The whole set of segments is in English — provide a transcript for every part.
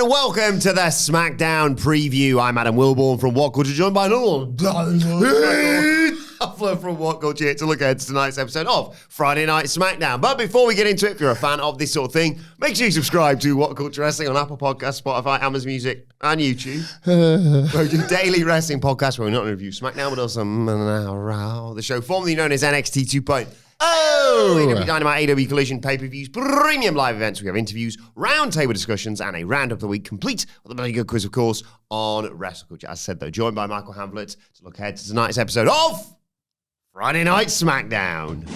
and welcome to the SmackDown preview. I'm Adam Wilbourn from WhatCulture, joined by another Hamflett from WhatCulture here to look ahead to tonight's episode of Friday Night SmackDown. But before we get into it, if you're a fan of this sort of thing, make sure you subscribe to WhatCulture Wrestling on Apple Podcasts, Spotify, Amazon Music, and YouTube. We're doing daily wrestling podcast where we not only review SmackDown, but also the show formerly known as NXT 2.0. AEW Dynamite, AEW Collision, pay-per-views, premium live events. We have interviews, roundtable discussions, and a roundup of the week, complete with a very good quiz, of course, on WrestleCulture. As I said, though, joined by Michael Hamflett to look ahead to tonight's episode of Friday Night SmackDown.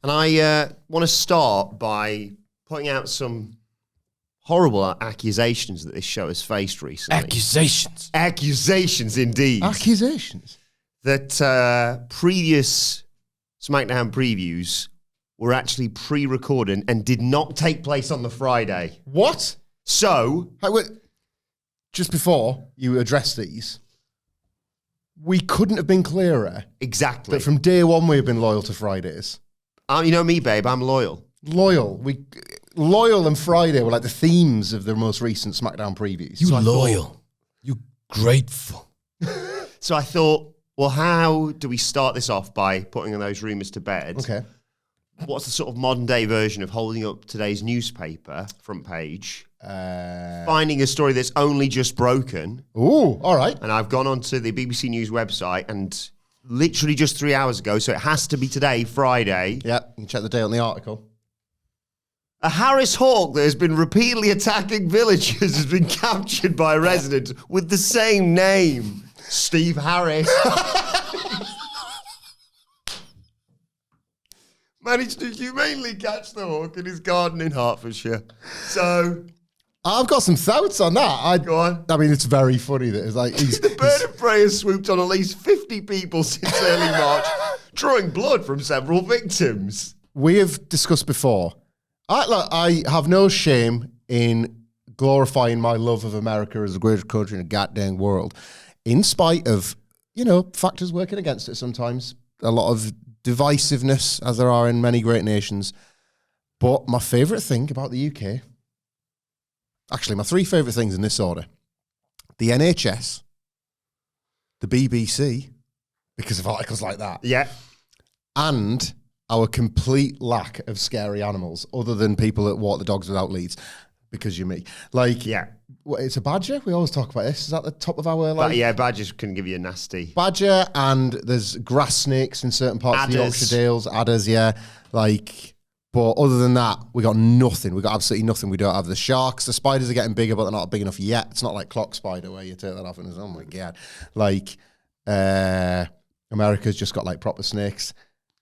And I want to start by pointing out some horrible accusations that this show has faced recently. Accusations. Accusations, indeed. Accusations. That previous SmackDown previews were actually pre-recorded and did not take place on the Friday. What? So... Hey, wait. Just before you address these, we couldn't have been clearer. Exactly. That from day one we've been loyal to Fridays. You know me, babe. I'm loyal. Loyal. Loyal and Friday were like the themes of the most recent SmackDown previews. You loyal. You grateful. So I thought, well, how do we start this off by putting those rumours to bed? Okay. What's the sort of modern day version of holding up today's newspaper front page, finding a story that's only just broken? Ooh, all right. And I've gone onto the BBC News website and literally just 3 hours ago, so it has to be today, Friday. Yeah, you can check the date on the article. A Harris hawk that has been repeatedly attacking villagers has been captured by a resident with the same name, Steve Harris. Managed to humanely catch the hawk in his garden in Hertfordshire. So... I've got some thoughts on that. Go on. I mean, it's very funny that it's like... The bird of prey has swooped on at least 50 people since early March, drawing blood from several victims. We have discussed before. I have no shame in glorifying my love of America as the greatest country in the goddamn world, in spite of, factors working against it sometimes. A lot of divisiveness, as there are in many great nations. But my favourite thing about the UK... Actually, my three favourite things in this order. The NHS, the BBC, because of articles like that. Yeah. And our complete lack of scary animals, other than people that walk the dogs without leads, because you're me. Yeah. It's a badger. We always talk about this. Is that the top of our life? Yeah, badgers can give you a nasty. Badger, and there's grass snakes in certain parts of the Yorkshire Dales. Adders, yeah. But other than that, we got nothing. We got absolutely nothing. We don't have the sharks. The spiders are getting bigger, but they're not big enough yet. It's not like clock spider where you take that off and it's, oh my God. America's just got proper snakes.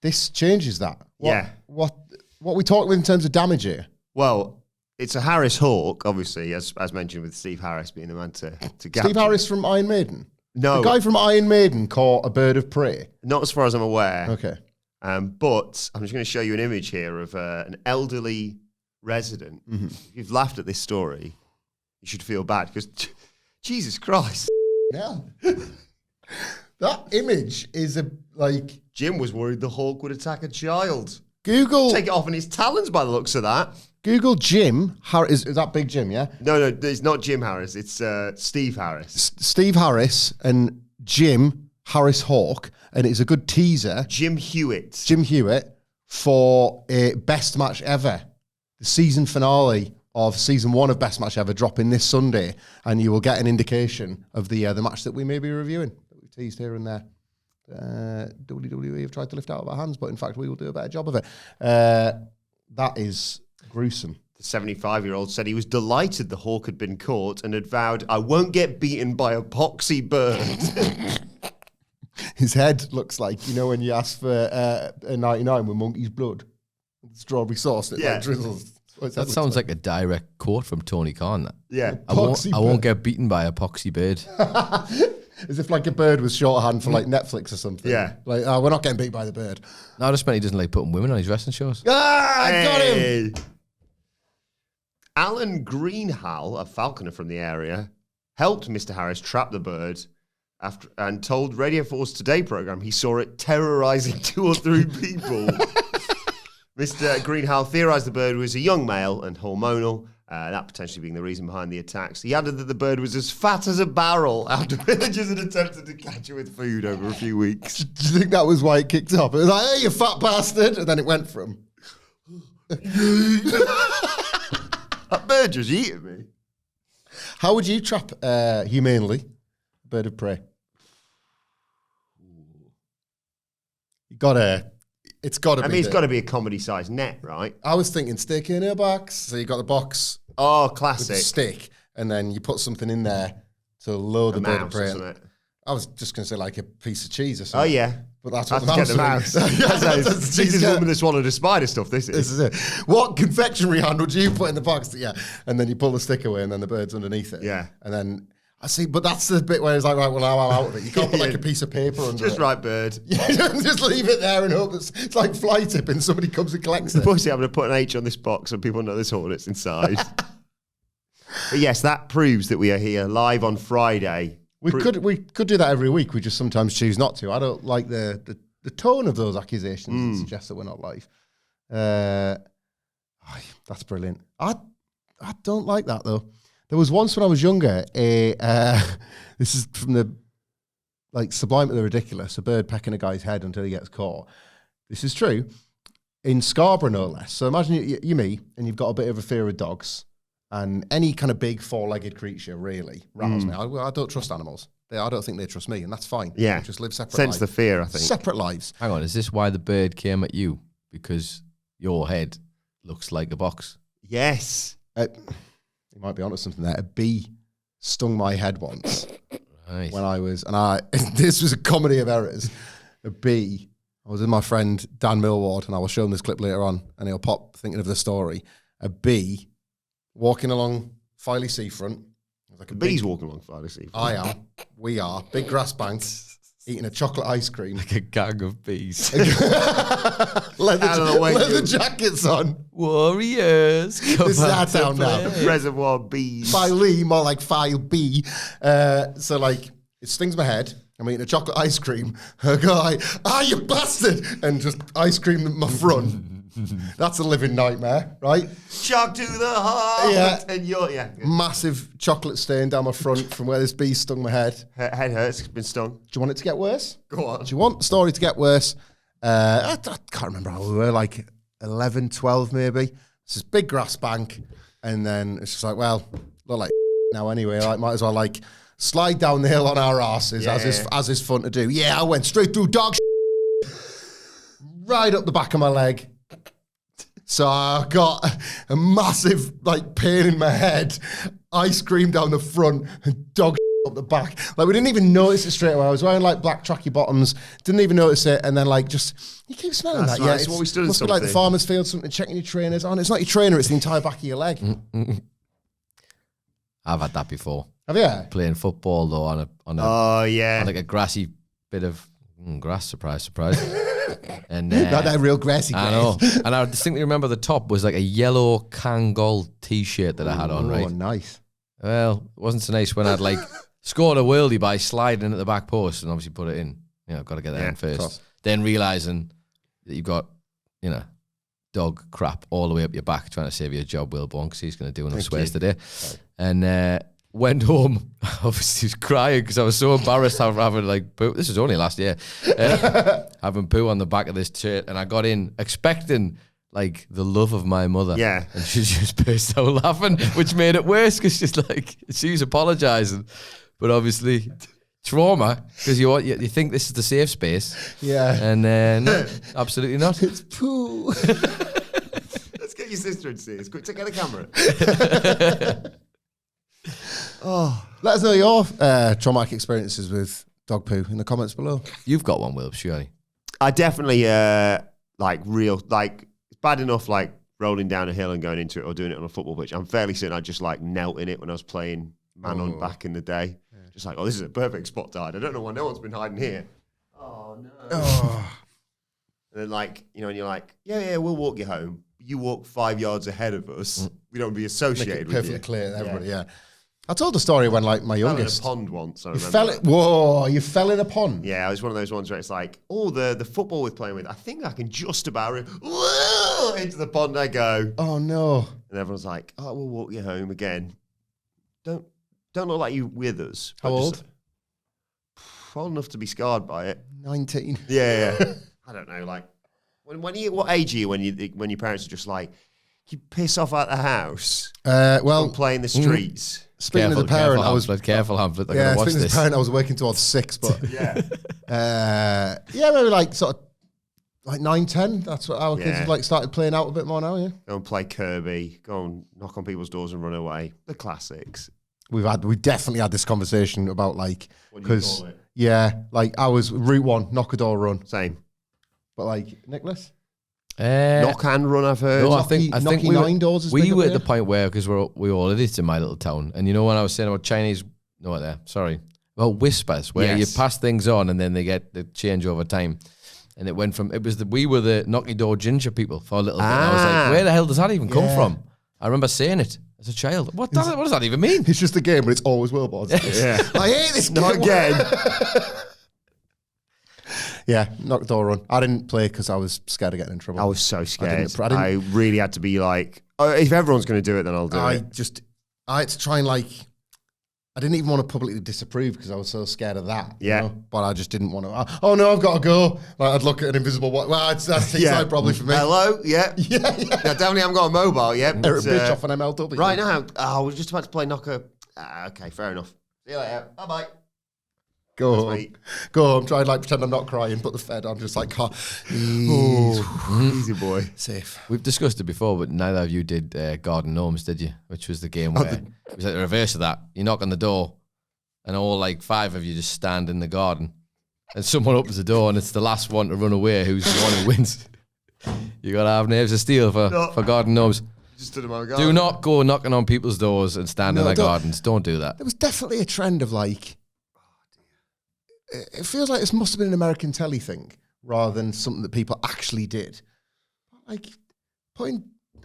This changes that. What we talking in terms of damage here? Well, it's a Harris hawk, obviously, as mentioned, with Steve Harris being the man to capture. Steve Harris from Iron Maiden? No. The guy from Iron Maiden caught a bird of prey? Not as far as I'm aware. Okay. But I'm just going to show you an image here of an elderly resident. Mm-hmm. If you've laughed at this story, you should feel bad because, Jesus Christ. Yeah. That image is Jim was worried the hawk would attack a child. Google. Take it off in his talons by the looks of that. Google Jim Harris. Is that Big Jim, yeah? No, it's not Jim Harris. It's Steve Harris. Steve Harris and Jim Harris Hawk. And it's a good teaser. Jim Hewitt for a Best Match Ever. The season finale of season 1 of Best Match Ever dropping this Sunday. And you will get an indication of the match that we may be reviewing. That we've teased here and there. WWE have tried to lift out of our hands, but in fact we will do a better job of it. That is gruesome. The 75-year-old said he was delighted the hawk had been caught and had vowed, I won't get beaten by a poxy bird. His head looks like, when you ask for a 99 with monkey's blood, strawberry sauce, and drizzles. That sounds like a direct quote from Tony Khan. Yeah. I won't get beaten by a poxy bird. As if like a bird was shorthand for like Netflix or something. Yeah. Like, oh, we're not getting beat by the bird. No, I just meant he doesn't like putting women on his wrestling shows. Ah, I got him. Hey. Alan Greenhall, a falconer from the area, helped Mr. Harris trap the bird and told Radio 4's Today program he saw it terrorizing 2 or 3 people. Mr. Greenhall theorized the bird was a young male and hormonal, that potentially being the reason behind the attacks. He added that the bird was as fat as a barrel after villagers had attempted to catch it with food over a few weeks. Do you think that was why it kicked off? It was like, hey, you fat bastard. And then it went from. That bird just eating me. How would you trap humanely a bird of prey? It's got to be. I mean, it's got to be a comedy-sized net, right? I was thinking stick in a box. So you got the box Oh, with the classic. stick, and then you put something in there to lure the A bird of mouse or prey. something. I was just going to say like a piece of cheese or Oh, something. yeah. But that's That's what to get the the mouse. mouse. Yeah, That's the this cheese is get. woman that swallowed a spider stuff, this is. This is it. What confectionery hand would you put in the box? Yeah, and then you pull the stick away, and then the bird's underneath it. Yeah. And then I see, but that's the bit where it's like, right, well, now I'm out of it. You can't put like a piece of paper under Just it. right, bird. Yeah, just leave it there and hope it's like fly tipping. Somebody comes and collects it. Pussy, I'm going to put an H on this box so people know there's hornets inside. But yes, that proves that we are here live on Friday. We could do that every week. We just sometimes choose not to. I don't like the tone of those accusations that suggest that we're not live. That's brilliant. I don't like that though. There was once when I was younger, this is from the like Sublime to the Ridiculous, a bird pecking a guy's head until he gets caught. This is true. In Scarborough, no less. So imagine you're me, and you've got a bit of a fear of dogs. And any kind of big four-legged creature really rattles me. I don't trust animals. I don't think they trust me, and that's fine. Yeah. We just live separate Sense lives. the fear, I think. Separate lives. Hang on, is this why the bird came at you? Because your head looks like a box? Yes. You might be onto something there. A bee stung my head once Right. when I was, this was a comedy of errors. A bee. I was with my friend Dan Millward, and I will show him this clip later on, and he'll pop thinking of the story. A bee walking along Filey Seafront. Like a Bees walking along Friday Sea. I am. We are. Big grass bank. Eating a chocolate ice cream. Like a gang of bees. leather, Out of the way, leather you. jackets on. Warriors, come This is out our to town now. play. Reservoir bees. Filey, more like file B. So like, it stings my head. I'm eating a chocolate ice cream. I go like, you bastard! And just ice cream in my front. That's a living nightmare, right? Shock to the heart. Yeah. And you're, Massive chocolate stain down my front from where this bee stung my head. Head hurts, it's been stung. Do you want it to get worse? Go on. Do you want the story to get worse? I can't remember how we were, like 11, 12 maybe. It's this big grass bank. And then it's just like, well, look like now anyway. Like, might as well like slide down the hill on our asses as is fun to do. Yeah, I went straight through dog right up the back of my leg. So I got a massive like pain in my head, ice cream down the front, and dog up the back. Like we didn't even notice it straight away. I was wearing like black tracky bottoms, didn't even notice it, and then like just you keep smelling That's that. right, Yeah, it's what we stood in must be like the something. farmer's field, something checking your trainers on. It's not your trainer, it's the entire back of your leg. I've had that before. Have you? Playing football though on Oh, yeah. on like a grassy bit of grass. Surprise, surprise. And Not that real grassy grass. I know. And I distinctly remember the top was like a yellow Kangol t-shirt that I had on, right? Oh, nice. Well, it wasn't so nice when I'd like scored a worldie by sliding in at the back post and obviously put it in. You know, got to get that in of first. course. Then realising that you've got, dog crap all the way up your back trying to save your job, Wilbourn, because he's going to do enough swears today. And went home, obviously was crying because I was so embarrassed having like poo. This was only last year. Having poo on the back of this shirt. And I got in expecting like the love of my mother. Yeah. And she just burst out laughing, which made it worse because she's apologising. But obviously trauma, because you think this is the safe space. Yeah. And no, absolutely not. It's poo. Let's get your sister and see. It's quick to get a camera. Let us know your traumatic experiences with dog poo in the comments below. You've got one, Will, surely. I definitely it's bad enough like rolling down a hill and going into it or doing it on a football pitch. I'm fairly certain I just like knelt in it when I was playing man on back in the day. Just like, oh, this is a perfect spot to hide. I don't know why no one's been hiding here. Oh, no. And then, like, you know, and you're like, yeah, we'll walk you home. You walk 5 yards ahead of us. We don't be associated with you. Perfectly clear to everybody, yeah. I told the story when, like, my youngest... fell in a pond once, I remember. You fell in a pond? Yeah, it was one of those ones where it's like, the football we're playing with, I think I can just about... into the pond I go. Oh, no. And everyone's like, oh, we'll walk you home again. Don't look like you with us. How old? Old enough to be scarred by it. 19. Yeah. I don't know, like... What age are you when your parents are just like, you piss off at the house? Well, play in the streets. Speaking of the parent, I was careful, Hamflett. Yeah, speaking of the parent, I was working towards 6, but maybe like sort of like 9, 10. That's what our kids have like started playing out a bit more now. Yeah, go and play Kirby. Go and knock on people's doors and run away. The classics. We definitely had this conversation about like because like I was Route 1, knock a door, run. Same. But like Nicholas, knock and run. I've heard. No, I think we nine doors. We were at the point where because we all idiots in my little town, and you know when I was saying about Chinese, about whispers where you pass things on and then they get the change over time, and it went from we were the knocky door ginger people for a little bit. And I was like, where the hell does that even come from? I remember saying it as a child. What does that even mean? It's just a game, but it's always Wilbourn. Yeah, I hate this. Not again. Yeah, knock the door run. I didn't play because I was scared of getting in trouble. I was so scared. I really had to be like, if everyone's going to do it, then I'll do it. I had to try and like, I didn't even want to publicly disapprove because I was so scared of that. Yeah. You know? But I just didn't want to, oh no, I've got to go. Like I'd look at an invisible wall. Well, that's T-side probably for me. Hello? Yeah. Yeah. No, definitely haven't got a mobile yet. Eric Bitch off an MLW. Right now, I was just about to play Knocker. Okay, fair enough. See you later. Bye-bye. Go home. Try and like pretend I'm not crying, put the fed on, just like, easy boy. Safe. We've discussed it before, but neither of you did Garden Gnomes, did you? Which was the game where it was like the reverse of that. You knock on the door, and all like 5 of you just stand in the garden, and someone opens the door, and it's the last one to run away who's the one who wins. You gotta have nerves of steel for Garden Gnomes. Just stood in my garden. Do not go knocking on people's doors and stand in their gardens. Don't do that. There was definitely a trend of like, it feels like this must have been an American telly thing rather than something that people actually did. Like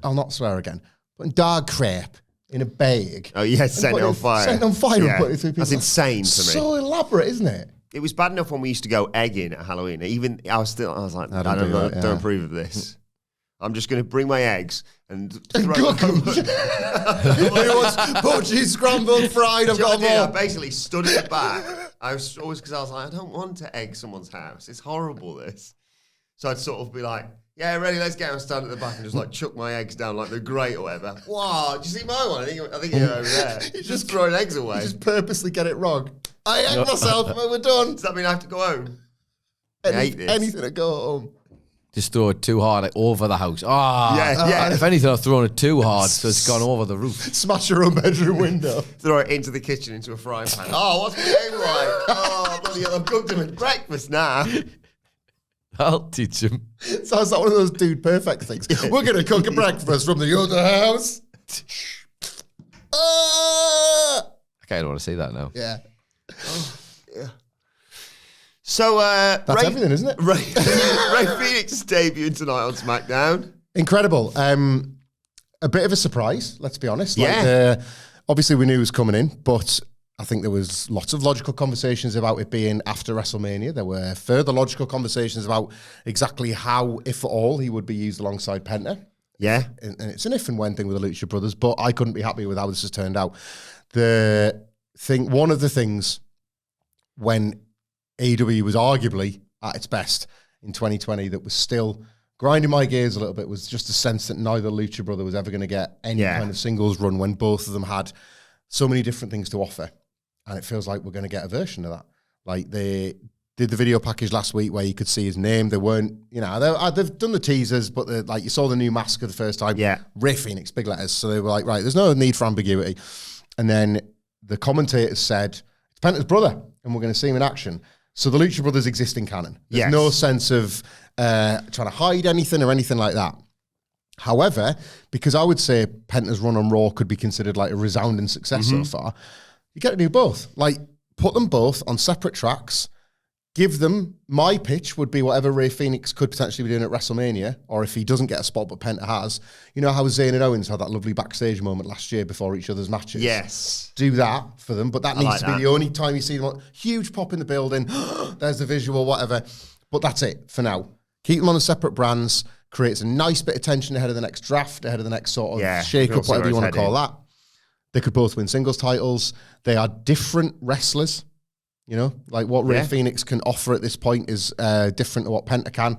I'll not swear again, putting dog crap in a bag. Oh yeah, setting it on fire. Setting on fire and putting it through people. That's insane to me. So elaborate, isn't it? It was bad enough when we used to go egging at Halloween. Even I was like, I don't approve of this. I'm just going to bring my eggs and throw them. Who wants poached, scrambled, fried? I've got them all. I basically stood at the back. I was always because I was like, I don't want to egg someone's house. It's horrible, this. So I'd sort of be like, yeah, ready, let's get and stand at the back and just like chuck my eggs down like they're great or whatever. Wow, do you see my one? I think you're over there. just throwing eggs away. You just purposely get it wrong. I egg myself when we're done. Does that mean I have to go home? I hate this. Anything to go home. Just throw it too hard over the house. Yeah. If anything, I've thrown it too hard, so it's gone over the roof. Smash your own bedroom window. Throw it into the kitchen, into a frying pan. Oh, what's the egg like? Oh, bloody hell, I've cooked him at breakfast now. I'll teach him. Sounds like one of those Dude Perfect things. We're going to cook a breakfast from the other house. I kind of want to see that now. Yeah. Yeah. So, that's everything, isn't it? Ray Fenix is debuting tonight on SmackDown. Incredible. A bit of a surprise, let's be honest. Yeah. Obviously, we knew it was coming in, but I think there was lots of logical conversations about it being after WrestleMania. There were further logical conversations about exactly how, if at all, he would be used alongside Penta. Yeah. And it's an if and when thing with the Lucha Brothers, but I couldn't be happy with how this has turned out. One of the things when AEW was arguably at its best in 2020 that was still grinding my gears a little bit was just a sense that neither Lucha Brother was ever going to get any kind of singles run when both of them had so many different things to offer. And it feels like we're going to get a version of that. Like they did the video package last week where you could see his name. They weren't, they've done the teasers, but like you saw the new mask for the first time. Yeah. Ray Fenix, big letters. So they were like, right, there's no need for ambiguity. And then the commentators said, it's Penta's brother, and we're going to see him in action. So the Lucha Brothers exist in canon. There's no sense of trying to hide anything or anything like that. However, because I would say Penta's run on Raw could be considered like a resounding success so far, you get to do both. Like put them both on separate tracks. Give them, my pitch would be whatever Rey Fenix could potentially be doing at WrestleMania, or if he doesn't get a spot but Penta has. You know how Zayn and Owens had that lovely backstage moment last year before each other's matches? Yes. Do that for them, but that needs to be that. the only time you see them. Huge pop in the building, there's the visual, whatever. But that's it for now. Keep them on the separate brands, creates a nice bit of tension ahead of the next draft, ahead of the next sort of shake-up, whatever you want to call that. They could both win singles titles. They are different wrestlers. You know, like what Rey Fenix can offer at this point is different to what Penta can.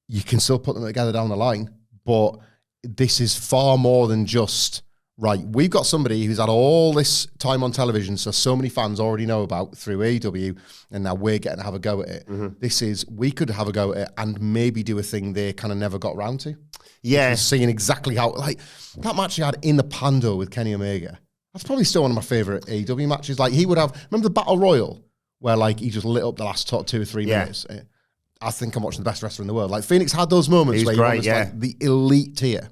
You can still put them together down the line, but this is far more than just, right, we've got somebody who's had all this time on television, so many fans already know about through AEW, and now we're getting to have a go at it. Mm-hmm. This is, we could have a go at it and maybe do a thing they kind of never got round to. Yeah. Seeing exactly how, like, that match he had in the Pando with Kenny Omega. That's probably still one of my favourite AEW matches. Like, he would have, remember the Battle Royal, where, like, he just lit up the last 2 or 3 minutes? I think I'm watching the best wrestler in the world. Like, Fenix had those moments where he was like the elite tier.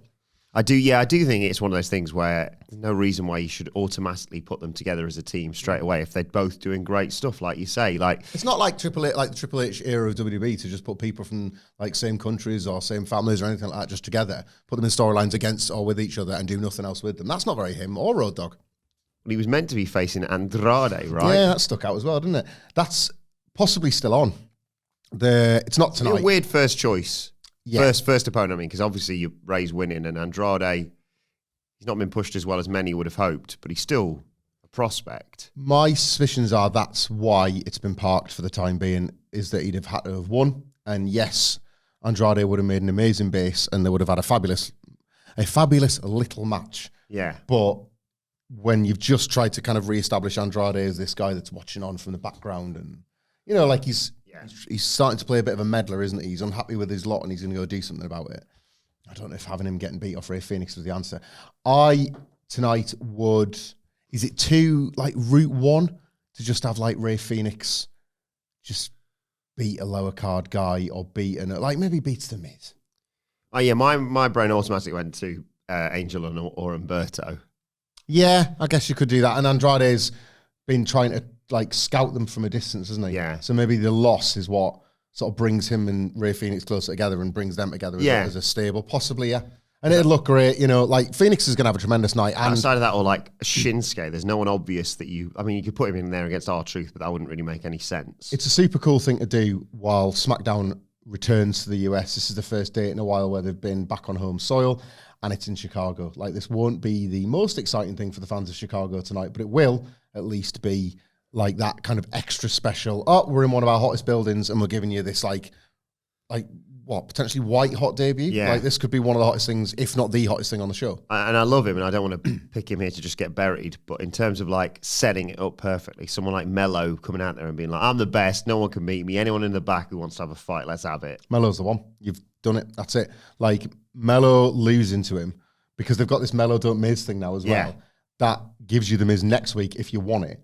I do think it's one of those things where there's no reason why you should automatically put them together as a team straight away if they're both doing great stuff, like you say. Like, it's not like Triple H, like the Triple H era of WWE, to just put people from like same countries or same families or anything like that just together, put them in storylines against or with each other and do nothing else with them. That's not very him or Road Dogg. He was meant to be facing Andrade, right? Yeah, that stuck out as well, didn't it? That's possibly still on. It's not tonight. A weird first choice. Yeah. First opponent, I mean, because obviously Ray's winning, and Andrade, he's not been pushed as well as many would have hoped, but he's still a prospect. My suspicions are that's why it's been parked for the time being, is that he'd have had to have won. And yes, Andrade would have made an amazing base, and they would have had a fabulous little match. Yeah. But when you've just tried to kind of reestablish Andrade as this guy that's watching on from the background, and, you know, like he's starting to play a bit of a meddler, isn't he? He's unhappy with his lot and he's going to go do something about it. I don't know if having him getting beat off Rey Fenix was the answer. Tonight would, is it too, like, route one to just have, like, Rey Fenix just beat a lower card guy or like, maybe beats the Miz? Oh, yeah, my brain automatically went to Angel or Humberto. Yeah, I guess you could do that. And Andrade's been trying to, like, scout them from a distance, isn't he? Yeah. So maybe the loss is what sort of brings him and Rey Fenix closer together and brings them together as a stable. Possibly, yeah. And it'd look great, you know, like, Fenix is going to have a tremendous night. And outside of that, or like Shinsuke, there's no one obvious that you could put him in there against R-Truth, but that wouldn't really make any sense. It's a super cool thing to do while SmackDown returns to the US. This is the first date in a while where they've been back on home soil, and it's in Chicago. Like, this won't be the most exciting thing for the fans of Chicago tonight, but it will at least be like that kind of extra special. Oh, we're in one of our hottest buildings and we're giving you this like what, potentially white hot debut? Yeah. Like, this could be one of the hottest things, if not the hottest thing on the show. And I love him, and I don't want to pick him here to just get buried, but in terms of, like, setting it up perfectly, someone like Mello coming out there and being like, I'm the best, no one can beat me, anyone in the back who wants to have a fight, let's have it. Mello's the one. You've done it. That's it. Like, Mello losing to him, because they've got this Mello don't Miz thing now as well. Yeah. That gives you the Miz next week if you want it.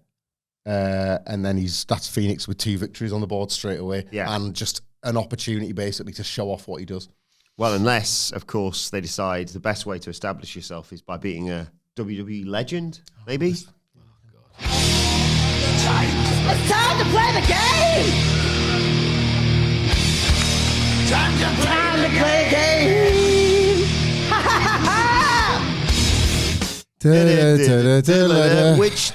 And then that's Fenix with 2 victories on the board straight away. Yeah. And just an opportunity basically to show off what he does. Well, unless, of course, they decide the best way to establish yourself is by beating a WWE legend, maybe? It's time to play the game! Time to play the game! Ha ha ha ha! Which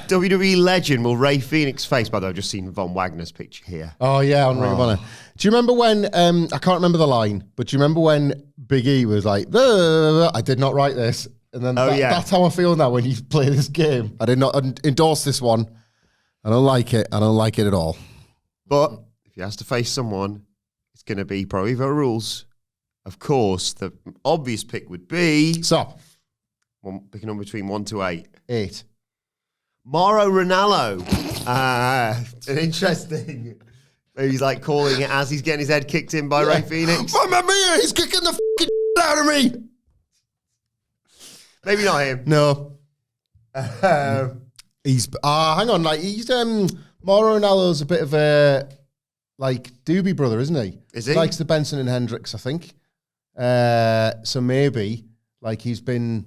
WWE legend will Rey Fenix face? By the way, I've just seen Von Wagner's picture here. Oh, yeah, on Ring of Honor. Do you remember when, I can't remember the line, but do you remember when Big E was like, I did not write this? And then that's how I feel now when you play this game. I did not endorse this one. I don't like it. I don't like it at all. But if he has to face someone, it's going to be Pro Evo rules. Of course, the obvious pick would be... So... picking on between 1 to 8. 8. Mauro Ranallo. An interesting. He's like calling it as he's getting his head kicked in by Rey Fenix. Mamma mia, he's kicking the fucking out of me. Maybe not him. No. He's hang on, like he's Mauro Ranallo's a bit of a like Doobie brother, isn't he? Is he? He likes the Benson and Hendricks, I think. So maybe like he's been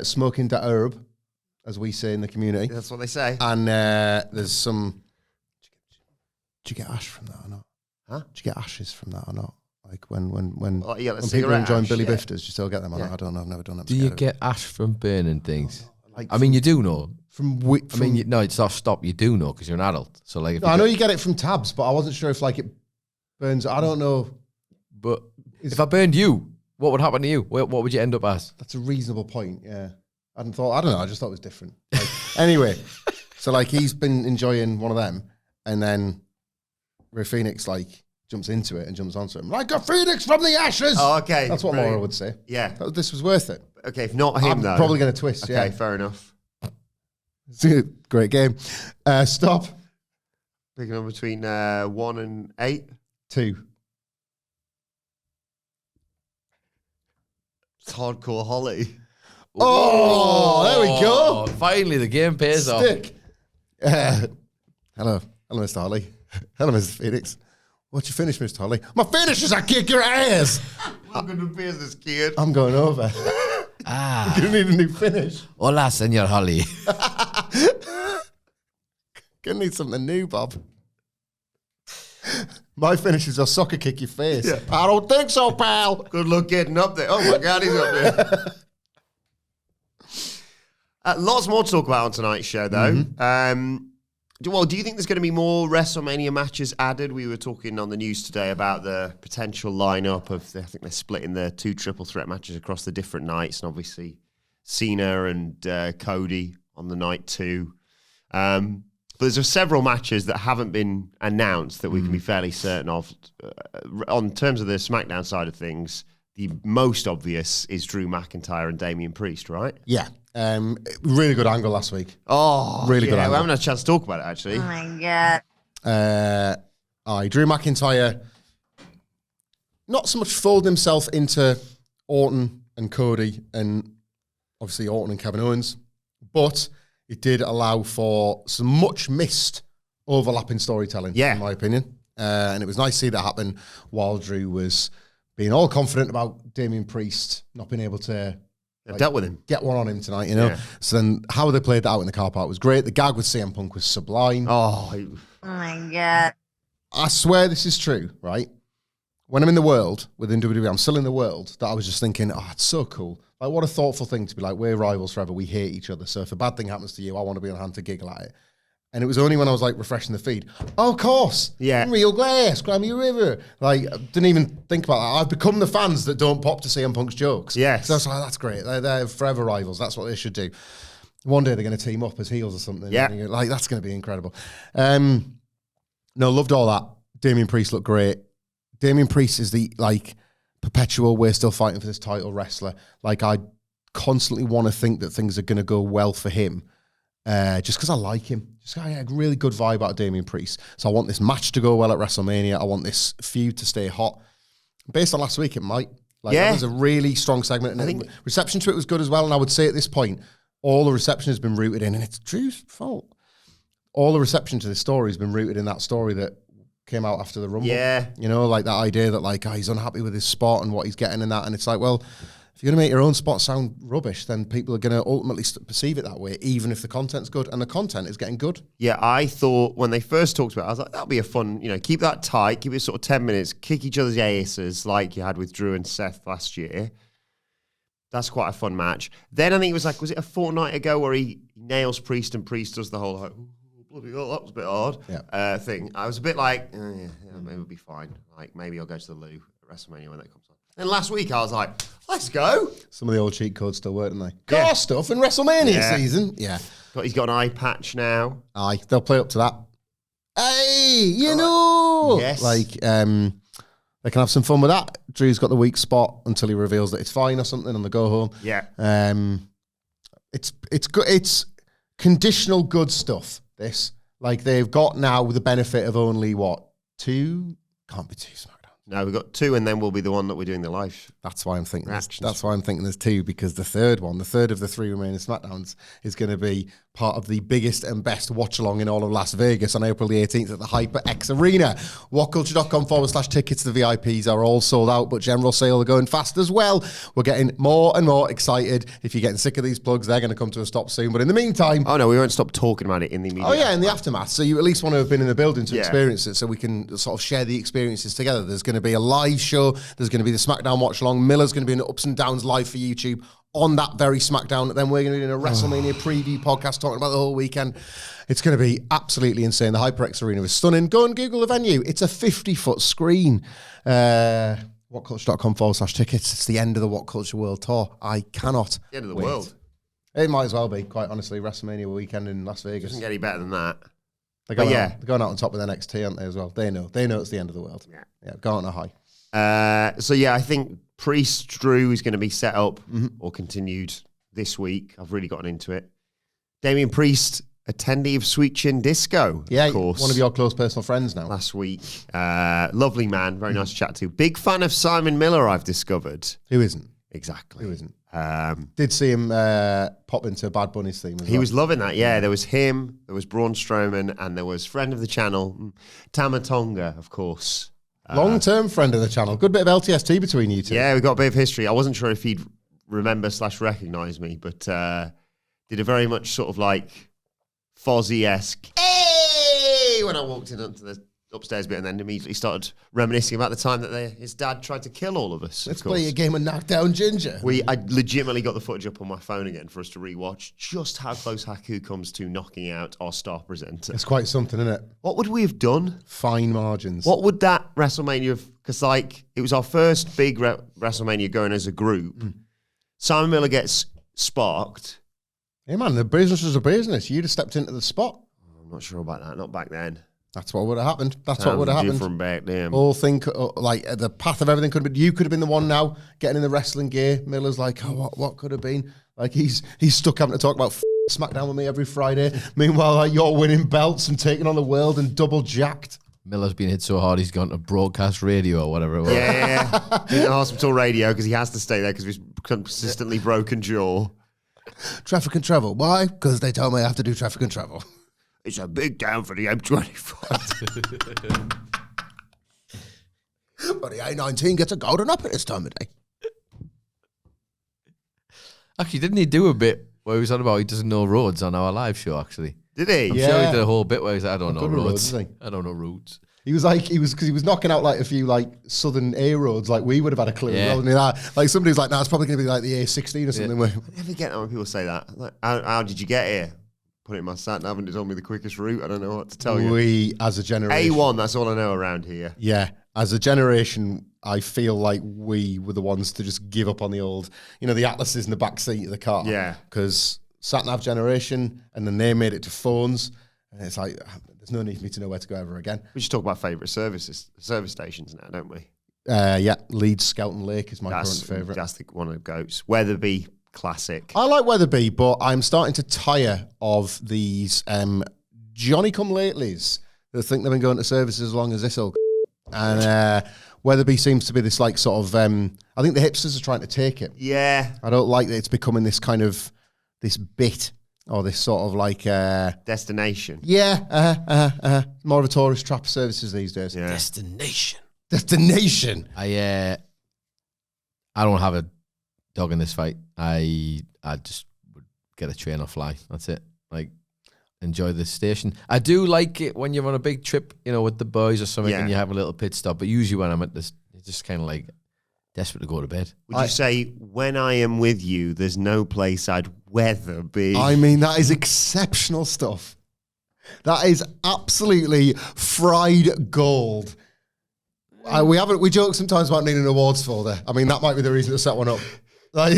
smoking that herb. as we say in the community. That's what they say. And there's some. Did you get ash from that or not? Huh? Did you get ashes from that or not? Like when Like people are enjoying ash, Billy yeah. Bifters, do you still get them? Yeah. I don't know. I've never done it. Do you get ash from burning things? Like I mean, you do know. no, It's not stop. You do know because you're an adult. So like, I know you get it from tabs, but I wasn't sure if like it burns. I don't know. But if I burned you, what would happen to you? What would you end up as? That's a reasonable point. Yeah, I hadn't thought. I don't know. I just thought it was different. Like, anyway, so like he's been enjoying one of them, and then Fenix like jumps into it and jumps onto him like a phoenix from the ashes. Oh, okay. That's what brilliant. Laura would say. Yeah. This was worth it. Okay, if not him, I'm though. probably going to twist. Okay, Yeah, fair enough. it's a great game. Stop. Picking on between 1 and 8. 2. It's Hardcore Holly. Oh, there we go. Finally, the game pays off. Stick. Hello, Mr. Holly. Hello, Mrs. Phoenix. What's your finish, Mr. Holly? My finish is I kick your ass. Welcome to business, kid. I'm going over. Ah, You're gonna need a new finish. hola, Senor Holly. Gonna need something new, Bob. My finish is a soccer kick your face. Yeah. I don't think so, pal. Good luck getting up there. Oh my God, he's up there. Lots more to talk about on tonight's show, though. Do you think there's going to be more WrestleMania matches added? We were talking on the news today about the potential lineup of, I think they're splitting the 2 triple threat matches across the different nights, and obviously Cena and Cody on the night 2. But there's several matches that haven't been announced that we can be fairly certain of. On terms of the SmackDown side of things, the most obvious is Drew McIntyre and Damian Priest, right? Yeah. Really good angle last week. Oh, Really good We angle. haven't had a chance to talk about it, actually. Oh my God. Drew McIntyre not so much folded himself into Orton and Cody and obviously Orton and Kevin Owens, but it did allow for some much missed overlapping storytelling, in my opinion. And it was nice to see that happen while Drew was being all confident about Damian Priest not being able to I've dealt with him. get one on him tonight, you know? Yeah. So then how they played that out in the car park was great. The gag with CM Punk was sublime. Oh, Oh my God. I swear this is true, right? When I'm in the world within WWE, I'm still in the world, that I was just thinking, oh, it's so cool. Like, what a thoughtful thing to be like, we're rivals forever, we hate each other. So if a bad thing happens to you, I want to be on hand to giggle at it. And it was only when I was like refreshing the feed, oh, of course, Yeah. Real Glass, Grammy River. Like, I didn't even think about that. I've become the fans that don't pop to CM Punk's jokes. Yes. So I was like, that's great. They're forever rivals. That's what they should do. One day they're going to team up as heels or something. Yeah. And you're like, that's going to be incredible. No, loved all that. Damian Priest looked great. Damian Priest is the, like, perpetual, we're still fighting for this title wrestler. Like, I constantly want to think that things are going to go well for him. Just because I like him. Just I had a really good vibe out of Damian Priest. So I want this match to go well at WrestleMania. I want this feud to stay hot. Based on last week, it might. Like, Yeah. That was a really strong segment. And I think- reception to it was good as well. And I would say at this point, all the reception has been rooted in, and it's Drew's fault. All the reception to this story has been rooted in that story that came out after the Rumble. Yeah. You know, like that idea that like, he's unhappy with his spot and what he's getting and that. And it's like, well, if you're going to make your own spot sound rubbish, then people are going to ultimately perceive it that way, even if the content's good. And the content is getting good. Yeah, I thought when they first talked about it, I was like, that'll be a fun, keep that tight, keep it sort of 10 minutes, kick each other's asses like you had with Drew and Seth last year. That's quite a fun match. Then I think it was like, was it a fortnight ago where he nails Priest and Priest does the whole, like, "Ooh, bloody hell, that was a bit hard thing. I was a bit like, yeah, maybe it'll be fine. Like, maybe I'll go to the loo at WrestleMania when that comes on. And last week I was like, let's go. Some of the old cheat codes still work, don't they? Yeah. Car stuff in WrestleMania Yeah. season. Yeah. He's got an eye patch now. Aye, they'll play up to that. Hey, you know. Yes. Like, they can have some fun with that. Drew's got the weak spot until he reveals that it's fine or something on the go home. Yeah. It's good. It's conditional good stuff, this. Like, they've got now the benefit of only, what, 2? Can't be 2 SmackDowns. No, we've got 2, and then we'll be the one that we're doing the live. That's why I'm thinking. Reactions. That's why I'm thinking there's 2, because the third of the 3 remaining SmackDowns is going to be part of the biggest and best watch along in all of Las Vegas on April the 18th at the HyperX Arena. WhatCulture.com/tickets. The VIPs are all sold out, but general sale are going fast as well. We're getting more and more excited. If you're getting sick of these plugs, they're going to come to a stop soon. But in the meantime, Oh no, we won't stop talking about it in the immediate. oh yeah, in the aftermath. So you at least want to have been in the building to Yeah. experience it, so we can sort of share the experiences together. There's going to be a live show. There's going to be the SmackDown watch along. Miller's going to be in Ups and Downs live for YouTube on that very SmackDown. Then we're going to be doing a WrestleMania preview podcast talking about the whole weekend. It's going to be absolutely insane. The HyperX Arena is stunning. Go and Google the venue. It's a 50-foot screen. WhatCulture.com/tickets. It's the end of the What Culture World Tour. I cannot The end of the wait. world. It might as well be, quite honestly. WrestleMania weekend in Las Vegas. Doesn't get any better than that. They're going, yeah. out, they're going out on top with NXT, aren't they, as well? They know it's the end of the world. Yeah, go on a high. So yeah, I think Priest Drew is going to be set up or continued this week. I've really gotten into it. Damian Priest, attendee of Sweet Chin Disco, Yeah, of course. one of your close personal friends now. Last week. Lovely man, very nice to chat to. Big fan of Simon Miller, I've discovered. Who isn't? Exactly. Who isn't? Um, Did see him pop into Bad Bunny's theme as he well. was loving that, yeah. There was him, there was Braun Strowman, and there was friend of the channel, Tamatonga, of course. Long-term friend of the channel. Good bit of LTST between you two. Yeah, we've got a bit of history. I wasn't sure if he'd remember/recognise me, but did a very much sort of like Fozzie-esque, hey, when I walked in onto the upstairs bit, and then immediately started reminiscing about the time that his dad tried to kill all of us. Let's play a game of Knockdown Ginger. I legitimately got the footage up on my phone again for us to rewatch just how close Haku comes to knocking out our star presenter. It's quite something, isn't it? What would we have done? Fine margins. What would that WrestleMania have... Because, like, it was our first big WrestleMania going as a group. Simon Miller gets sparked. Hey, man, the business is a business. You'd have stepped into the spot. I'm not sure about that. Not back then. That's what would have happened. That's what would have happened. Different back then. Like the path of everything could have been. You could have been the one now getting in the wrestling gear. Miller's like, oh, what could have been? Like he's stuck having to talk about SmackDown with me every Friday. Meanwhile, like, you're winning belts and taking on the world and double jacked. Miller's been hit so hard he's gone to broadcast radio or whatever it was. Yeah. In the hospital radio because he has to stay there because of his consistently broken jaw. Traffic and travel. Why? Because they told me I have to do traffic and travel. It's a big down for the M25. But the A19 gets a golden up at this time of day. Actually, didn't he do a bit where he was on about he doesn't know roads on our live show, actually? Did he? I'm Yeah. sure he did a whole bit where he's like, I don't know Good with roads. roads, isn't he? I don't know roads. He was because he was knocking out like a few like southern A roads, like we would have had a clue. Yeah. Like somebody's like, no, it's probably going to be like the A16 or something. I never get that when people say that. Like, how did you get here? Put it in my sat nav and it told me the quickest route. I don't know what to tell you. We, as a generation, A1, that's all I know around here. yeah, as a generation, I feel like we were the ones to just give up on the old, the atlases in the back seat of the car. Yeah. Because sat nav generation, and then they made it to phones, and it's like there's no need for me to know where to go ever again. We should talk about favourite service stations now, don't we? Yeah, Leeds Skelton Lake is my current favourite. That's one of the goats. Weatherby, classic. I like Weatherby, but I'm starting to tire of these Johnny-come-latelys that think they've been going to services as long as this old. And Weatherby seems to be this like sort of. I think the hipsters are trying to take it. Yeah. I don't like that it's becoming this kind of this bit or this sort of like Destination. yeah, more of a tourist trap services these days. Yeah. Destination. I don't have a dog in this fight. I just would get a train or fly. That's it. Like, enjoy the station. I do like it when you're on a big trip, with the boys or something, and you have a little pit stop. But usually when I'm at this, it's just kind of like desperate to go to bed. Would you say, when I am with you, there's no place I'd rather be? I mean, that is exceptional stuff. That is absolutely fried gold. We joke sometimes about needing an awards folder. I mean, that might be the reason to set one up. Like,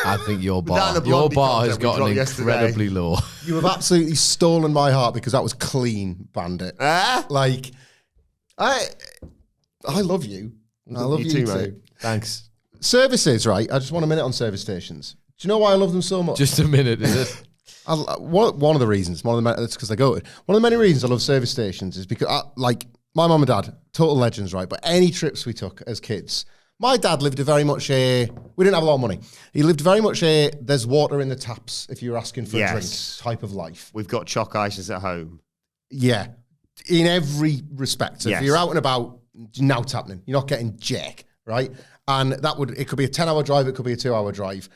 I think your that the bar Blondie has content we gotten dropped incredibly low. you have absolutely stolen my heart because that was clean, Bandit. Like, I love you. I love you too. mate. Thanks. Services, right? I just want a minute on service stations. Do you know why I love them so much? Just a minute, is it? One of the reasons, it's because they go. One of the many reasons I love service stations is because, my mum and dad, total legends, right? But any trips we took as kids, my dad lived we didn't have a lot of money. He lived very much there's water in the taps if you're asking for a drink type of life. We've got chalk ices at home. Yeah, in every respect. So if you're out and about, now it's happening. You're not getting jack, right? And it could be a 10-hour drive, it could be a 2-hour drive.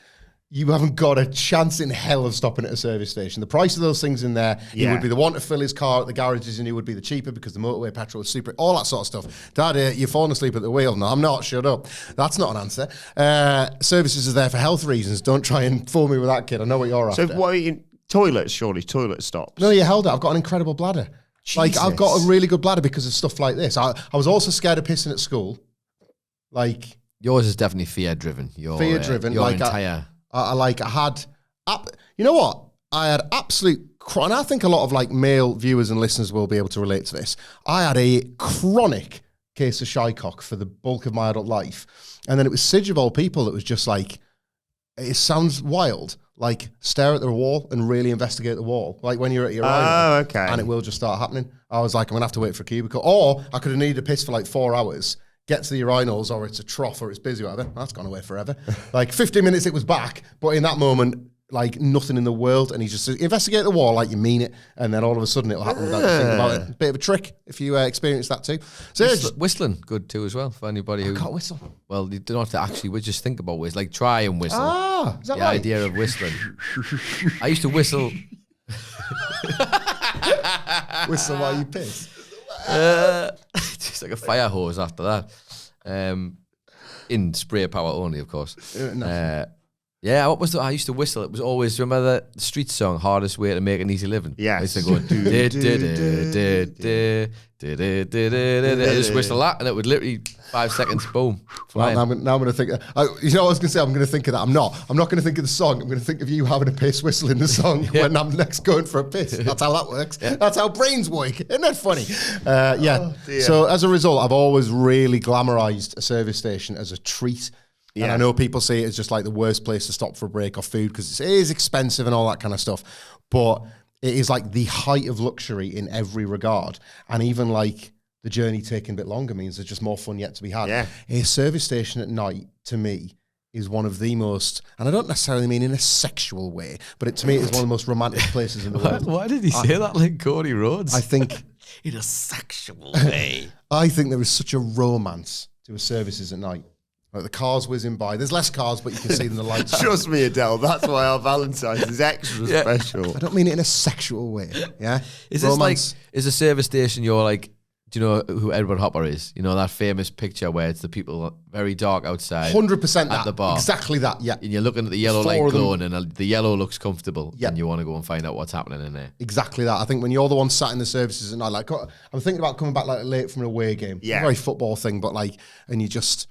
You haven't got a chance in hell of stopping at a service station. The price of those things in there, it would be the one to fill his car at the garages, and it would be the cheaper because the motorway petrol is super, all that sort of stuff. Dad, you're falling asleep at the wheel. No, I'm not. Shut up. That's not an answer. Services are there for health reasons. Don't try and fool me with that, kid. I know what you're after. So what are you, toilets, surely, toilet stops? No, you held it. I've got an incredible bladder. Jesus. Like, I've got a really good bladder because of stuff like this. I was also scared of pissing at school. Like, yours is definitely fear-driven. Fear-driven. Your like entire... I had, you know what? I had absolute, and I think a lot of like male viewers and listeners will be able to relate to this. I had a chronic case of shycock for the bulk of my adult life. And then it was Sidge of all people that was just like, it sounds wild, like stare at the wall and really investigate the wall. Like when you're at your eye, okay. And it will just start happening. I was like, I'm going to have to wait for a cubicle. Or I could have needed a piss for like 4 hours. Get to the urinals, or it's a trough, or it's busy, or whatever. That's gone away forever. Like 15 minutes, it was back, but in that moment, like nothing in the world, and he just says, investigate the wall like you mean it, and then all of a sudden it'll happen without you thinking about it. Bit of a trick if you experience that too. So Whistling, good too as well for anybody who can't whistle. Well, you don't have to actually. We just think about whistling. Like try and whistle. Is that the right? idea of whistling. I used to whistle. Whistle while you piss. Just like a fire hose after that. In spray power only, of course. Yeah, what was I used to whistle. It was always, remember the street song, Hardest Way to Make an Easy Living? Yeah. I used to go, I just whistle that, and it would literally 5 seconds, boom, flying. Now I'm going to think, you know what I was going to say? I'm going to think of that. I'm not going to think of the song. I'm going to think of you having a piss whistle in the song when I'm next going for a piss. That's how that works. That's how brains work. Isn't that funny? Yeah. So as a result, I've always really glamorized a service station as a treat. Yeah. And I know people say it's just like the worst place to stop for a break or food because it is expensive and all that kind of stuff. But it is like the height of luxury in every regard. And even like the journey taking a bit longer means there's just more fun yet to be had. Yeah. A service station at night, to me, is one of the most, and I don't necessarily mean in a sexual way, but to me it is one of the most romantic places in the world. Why did he say that like Cody Rhodes? I think in a sexual way. I think there is such a romance to a services at night. Like the cars whizzing by. There's less cars, but you can see them in the lights. Trust me, Adele, that's why our Valentine's is extra special. I don't mean it in a sexual way. Yeah. Is this like, is a service station you're like, do you know who Edward Hopper is? You know, that famous picture where it's the people very dark outside. 100% at the bar. Exactly that, yeah. And you're looking at the yellow light glowing and the yellow looks comfortable. Yeah. And you want to go and find out what's happening in there. Exactly that. I think when you're the one sat in the services at night, like, I'm thinking about coming back like late from an away game. Yeah. Very football thing, but like, and you just,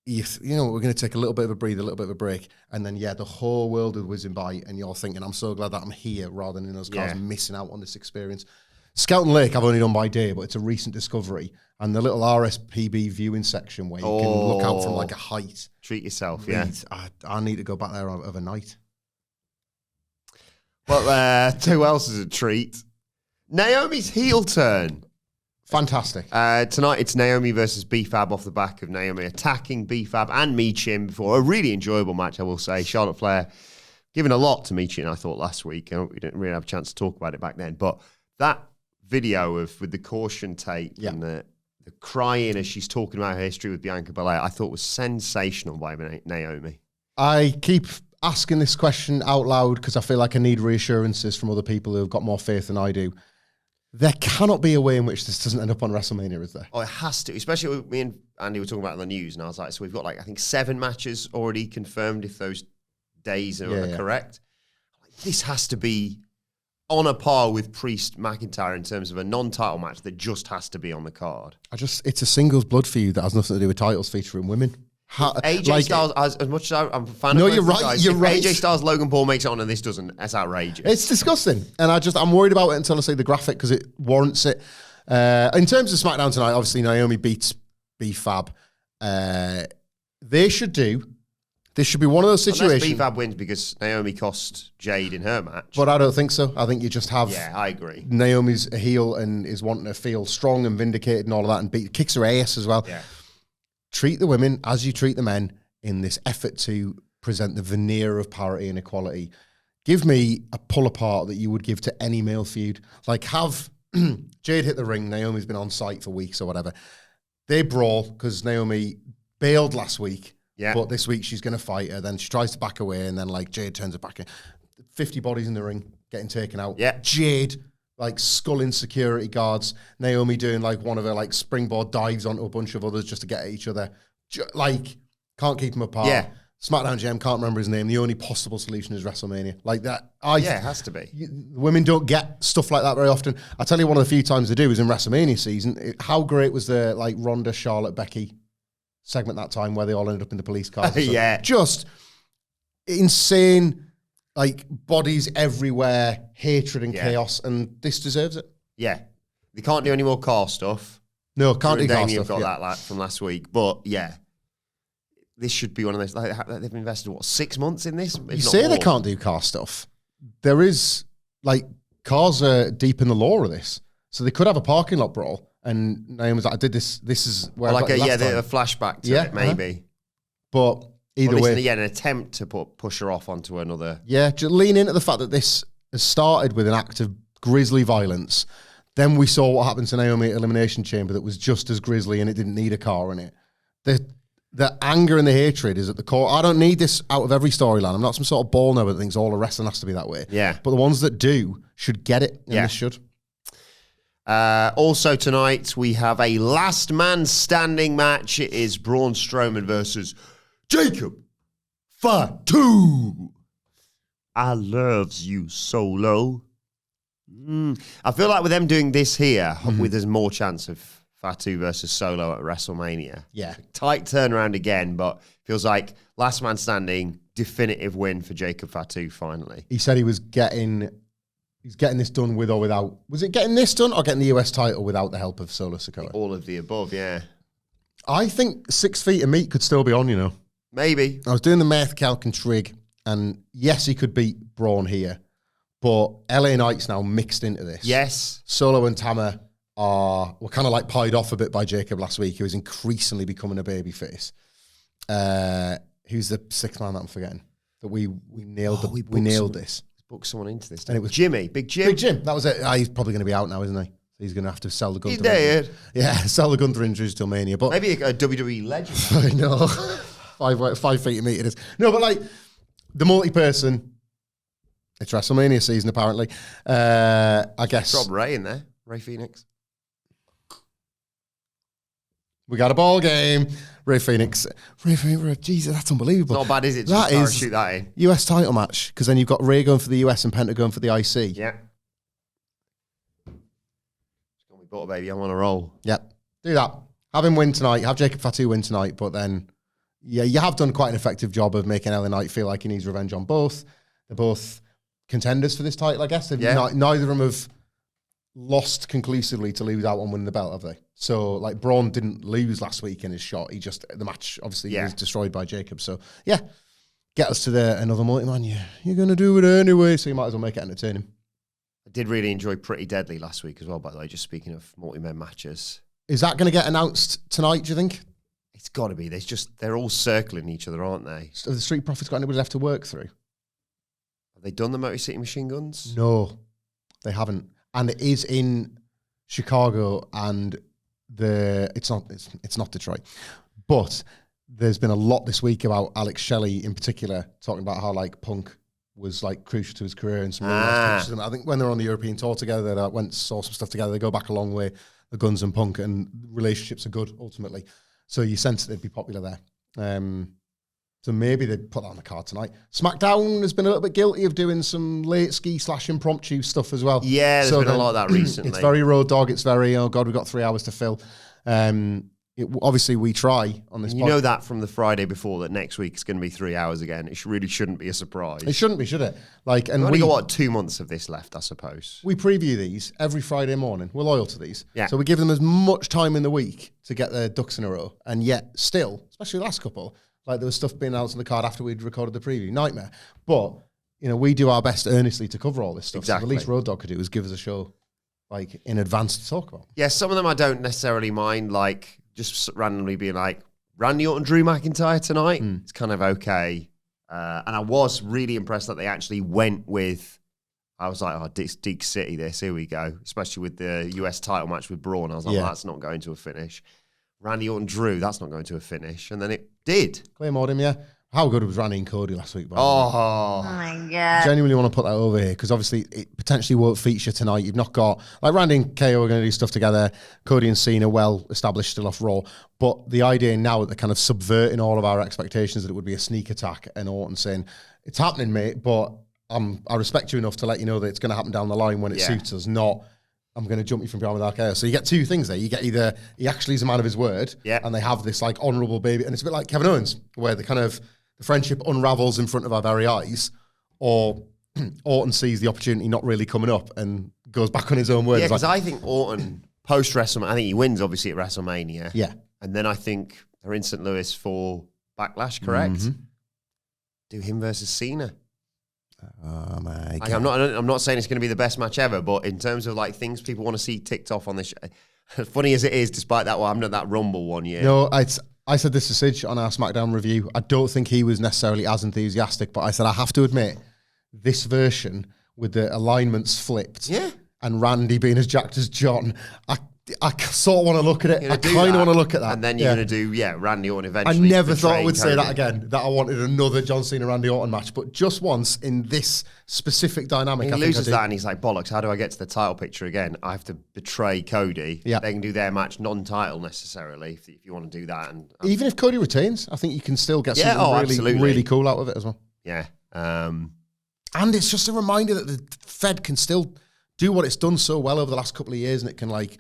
you know, we're going to take a little bit of a breather, a little bit of a break. And then, the whole world is whizzing by and you're thinking, I'm so glad that I'm here rather than in those cars missing out on this experience. Skelton Lake, I've only done by day, but it's a recent discovery. And the little RSPB viewing section where you can look out from like a height. Treat yourself, I need to go back there of a night. Well, who else is a treat? Naomi's heel turn. Fantastic. Tonight it's Naomi versus B-Fab off the back of Naomi attacking B-Fab and Michin before a really enjoyable match, I will say. Charlotte Flair giving a lot to Michin, I thought, last week. We didn't really have a chance to talk about it back then. But that video with the caution tape and the crying as she's talking about her history with Bianca Belair, I thought was sensational by Naomi. I keep asking this question out loud because I feel like I need reassurances from other people who have got more faith than I do. There cannot be a way in which this doesn't end up on WrestleMania, is there? Oh, it has to. Especially with me and Andy were talking about it on the news, and I was like, so we've got like, I think 7 matches already confirmed if those days are correct. This has to be on a par with Priest McIntyre in terms of a non-title match that just has to be on the card. It's a singles blood feud that has nothing to do with titles featuring women. AJ Styles, as much as I'm a fan of you're right. Guys, you're right. AJ Styles, Logan Paul makes it on and this doesn't, that's outrageous. It's disgusting. And I'm worried about it until I see the graphic because it warrants it. In terms of SmackDown tonight, obviously Naomi beats B-Fab. They should do This should be one of those Unless situations. B-Fab wins because Naomi cost Jade in her match. But I don't think so. I think you just have Yeah, I agree. Naomi's a heel and is wanting to feel strong and vindicated and all of that, and kicks her ass as well. Yeah. Treat the women as you treat the men in this effort to present the veneer of parity and equality. Give me a pull apart that you would give to any male feud. Like have Jade hit the ring. Naomi's been on site for weeks or whatever. They brawl because Naomi bailed last week. Yeah. But this week she's going to fight her. Then she tries to back away, and then like Jade turns her back in. 50 bodies in the ring getting taken out. Yeah. Jade like sculling security guards. Naomi doing like one of her like springboard dives onto a bunch of others just to get at each other. Like can't keep them apart. Yeah. SmackDown GM can't remember his name. The only possible solution is WrestleMania. Like that. Yeah, it has to be. Women don't get stuff like that very often. I tell you, one of the few times they do is in WrestleMania season. How great was the like Ronda, Charlotte, Becky segment that time where they all ended up in the police cars? Yeah. Just insane, like bodies everywhere, hatred and chaos, and this deserves it. Yeah. They can't do any more car stuff. No, can't do car You've stuff. got that from last week. But yeah, this should be one of those. Like, they've invested, 6 months in this? You say they can't do car stuff. There is, like, cars are deep in the lore of this. So they could have a parking lot brawl. And Naomi's like, I did this. This is where I got it last time. a flashback to it, maybe. But either way. Yeah, an attempt to push her off onto another. Yeah, just lean into the fact that this has started with an act of grisly violence. Then we saw what happened to Naomi at Elimination Chamber that was just as grisly, and it didn't need a car in it. The anger and the hatred is at the core. I don't need this out of every storyline. I'm not some sort of ball nobber that thinks all the wrestling has to be that way. Yeah. But the ones that do should get it, and this should. Also tonight, we have a last man standing match. It is Braun Strowman versus Jacob Fatu. I loves you, Solo. I feel like with them doing this here, there's more chance of Fatu versus Solo at WrestleMania. Yeah. Tight turnaround again, but feels like last man standing, definitive win for Jacob Fatu finally. He said he's getting this done with or without. Was it getting this done or getting the US title without the help of Solo Sikoa? All of the above, yeah. I think 6 feet of meat could still be on, you know. Maybe. I was doing the math, calc and trig, and yes, he could beat Braun here, but LA Knight's now mixed into this. Yes. Solo and Tama were kind of like pied off a bit by Jacob last week. He was increasingly becoming a babyface. Who's the sixth man that I'm forgetting? That we nailed. We nailed this. Book someone into this. And it was Jimmy, Big Jim. Big Jim. That was it. He's probably going to be out now, isn't he? He's going to have to sell the Gunther. He's dead. Yeah, sell the Gunther injuries till Mania. But Maybe a WWE legend. I know. 5 feet of meat it is. No, but like the multi-person, it's WrestleMania season apparently. I guess. Drop Ray in there. Ray Fenix. We got a ball game. Ray Fenix. Jesus, that's unbelievable. Not bad, is it? That Just is shoot that in. US title match, because then you've got Ray going for the US and Penta going for the IC. Yeah. It's got me butter, baby. I'm on a roll. Yep. Do that. Have him win tonight. Have Jacob Fatu win tonight. But then, yeah, you have done quite an effective job of making LA Knight feel like he needs revenge on both. They're both contenders for this title, I guess. Neither of them have lost conclusively to lose out on winning the belt, have they? So, like, Braun didn't lose last week in his shot. The match, obviously, was destroyed by Jacob. So, yeah, get us to another multi-man. You're going to do it anyway, so you might as well make it entertaining. I did really enjoy Pretty Deadly last week as well, by the way, just speaking of multi-man matches. Is that going to get announced tonight, do you think? It's got to be. They're all circling each other, aren't they? Have the Street Profits got anybody left to work through? Have they done the Motor City Machine Guns? No, they haven't. And it is in Chicago, and it's not Detroit. But there's been a lot this week about Alex Shelley in particular, talking about how like Punk was like crucial to his career and some really nice pictures. I think when they're on the European tour together, they went saw some stuff together. They go back a long way, the Guns and Punk, and relationships are good ultimately. So you sense they'd be popular there. So maybe they'd put that on the card tonight. SmackDown has been a little bit guilty of doing some late ski / impromptu stuff as well. Yeah, there's been a lot of that recently. It's very Road Dogg. It's very, oh God, we've got 3 hours to fill. Obviously, we try on this. You know that from the Friday before that next week is going to be 3 hours again. It really shouldn't be a surprise. It shouldn't be, should it? Like, and we've only got 2 months of this left, I suppose. We preview these every Friday morning. We're loyal to these. Yeah. So we give them as much time in the week to get their ducks in a row. And yet, still, especially the last couple, Like there was stuff being announced on the card after we'd recorded the preview. Nightmare. But, we do our best earnestly to cover all this stuff. Exactly. So the least Road Dogg could do is give us a show like in advance to talk about. Yeah, some of them I don't necessarily mind, like just randomly being like, Randy Orton, Drew McIntyre tonight. It's kind of okay. And I was really impressed that they actually went with, I was like, oh, Dig City this, here we go. Especially with the US title match with Braun. I was like, well, that's not going to a finish. Randy Orton, Drew, that's not going to a finish. And then it did. Claymore him, yeah. How good was Randy and Cody last week? Oh my God. Genuinely want to put that over here because obviously it potentially won't feature tonight. You've not got, like Randy and KO are going to do stuff together. Cody and Cena, well established still off Raw. But the idea now that they're kind of subverting all of our expectations that it would be a sneak attack and Orton saying, it's happening, mate, but I respect you enough to let you know that it's going to happen down the line when it suits us, not I'm going to jump you from behind without chaos. So you get two things there. You get either he actually is a man of his word and they have this like honourable baby, and it's a bit like Kevin Owens where the kind of the friendship unravels in front of our very eyes, or Orton sees the opportunity not really coming up and goes back on his own word. Yeah, because I think Orton, post-WrestleMania, I think he wins, obviously, at WrestleMania. Yeah. And then I think they're in St. Louis for Backlash, correct? Mm-hmm. Do him versus Cena. Oh, my God. Like, I'm not saying it's going to be the best match ever, but in terms of like things people want to see ticked off on this show, funny as it is, despite that one, I'm not that Rumble one yet. No, I said this to Sidge on our SmackDown review. I don't think he was necessarily as enthusiastic, but I said I have to admit, this version with the alignments flipped and Randy being as jacked as John, I sort of want to look at it. I kind of want to look at that. And then you're going to do, Randy Orton I eventually. never thought I would say Cody. that again, that I wanted another John Cena Randy Orton match, but just once in this specific dynamic. He I loses think I that and he's like, bollocks, how do I get to the title picture again? I have to betray Cody. Yeah. They can do their match non-title necessarily if you want to do that. And even if Cody retains, I think you can still get something really cool out of it as well. Yeah. And it's just a reminder that the Fed can still do what it's done so well over the last couple of years, and it can like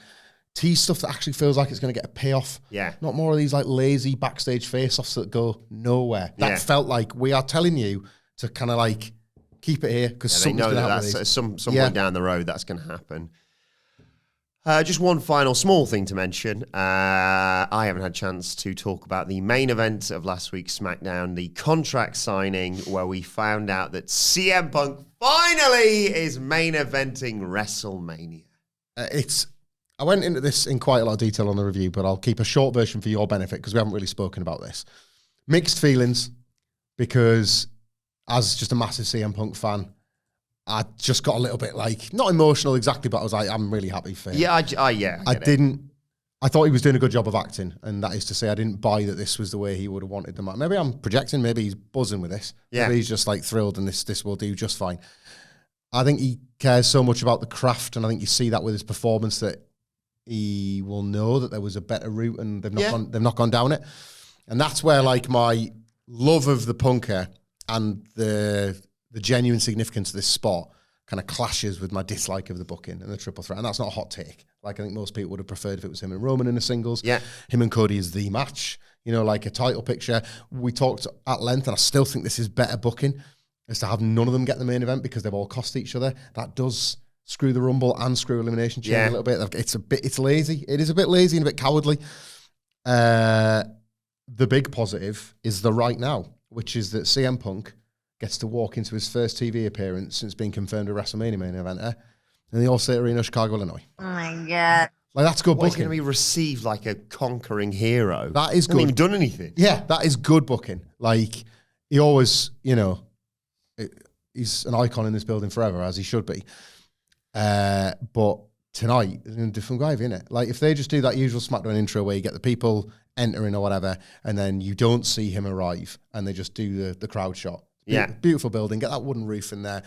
tease stuff that actually feels like it's going to get a payoff. Yeah. Not more of these like lazy backstage face-offs that go nowhere. That felt like we are telling you to kind of like keep it here because they something's know going to that happen. that's some point down the road that's going to happen. Just one final small thing to mention. I haven't had a chance to talk about the main event of last week's SmackDown, the contract signing, where we found out that CM Punk finally is main eventing WrestleMania. I went into this in quite a lot of detail on the review, but I'll keep a short version for your benefit because we haven't really spoken about this. Mixed feelings because as just a massive CM Punk fan, I just got a little bit like, not emotional exactly, but I was like, I'm really happy for him. I thought he was doing a good job of acting, and that is to say I didn't buy that this was the way he would have wanted the match. Maybe I'm projecting, maybe he's buzzing with this. Yeah. Maybe he's just like thrilled and this will do just fine. I think he cares so much about the craft, and I think you see that with his performance that he will know that there was a better route and they've not gone down it. And that's where like my love of the punker and the genuine significance of this spot kind of clashes with my dislike of the booking and the triple threat. And that's not a hot take. Like I think most people would have preferred if it was him and Roman in the singles. Yeah. Him and Cody is the match, like a title picture. We talked at length, and I still think this is better booking, is to have none of them get the main event because they've all cost each other. That does screw the Rumble and screw Elimination Chamber a little bit. It's lazy. It is a bit lazy and a bit cowardly. The big positive is the right now, which is that CM Punk gets to walk into his first TV appearance since being confirmed a WrestleMania main eventer in the All-State Arena, Chicago, Illinois. Oh my God. Like that's good He's booking. going to be received like a conquering hero. That is good. He hasn't even done anything. Yeah, that is good booking. Like he always, he's an icon in this building forever, as he should be. But tonight, there's a different guy, isn't it? Like if they just do that usual SmackDown intro where you get the people entering or whatever, and then you don't see him arrive, and they just do the crowd shot. Beautiful building. Get that wooden roof in there.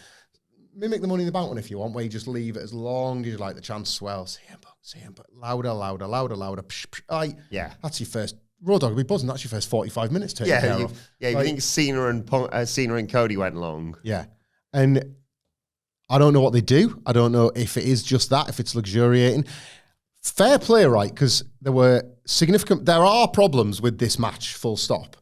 Mimic the Money in the Bank one if you want, where you just leave it as long as you like. The chant swells. CM Punk, louder. Psh, psh. That's your first. Raw Dog will be buzzing. That's your first 45 minutes. You think Cena and Cody went long? Yeah, and I don't know what they do. I don't know if it is just that, if it's luxuriating. Fair play, right? Because there are problems with this match, full stop.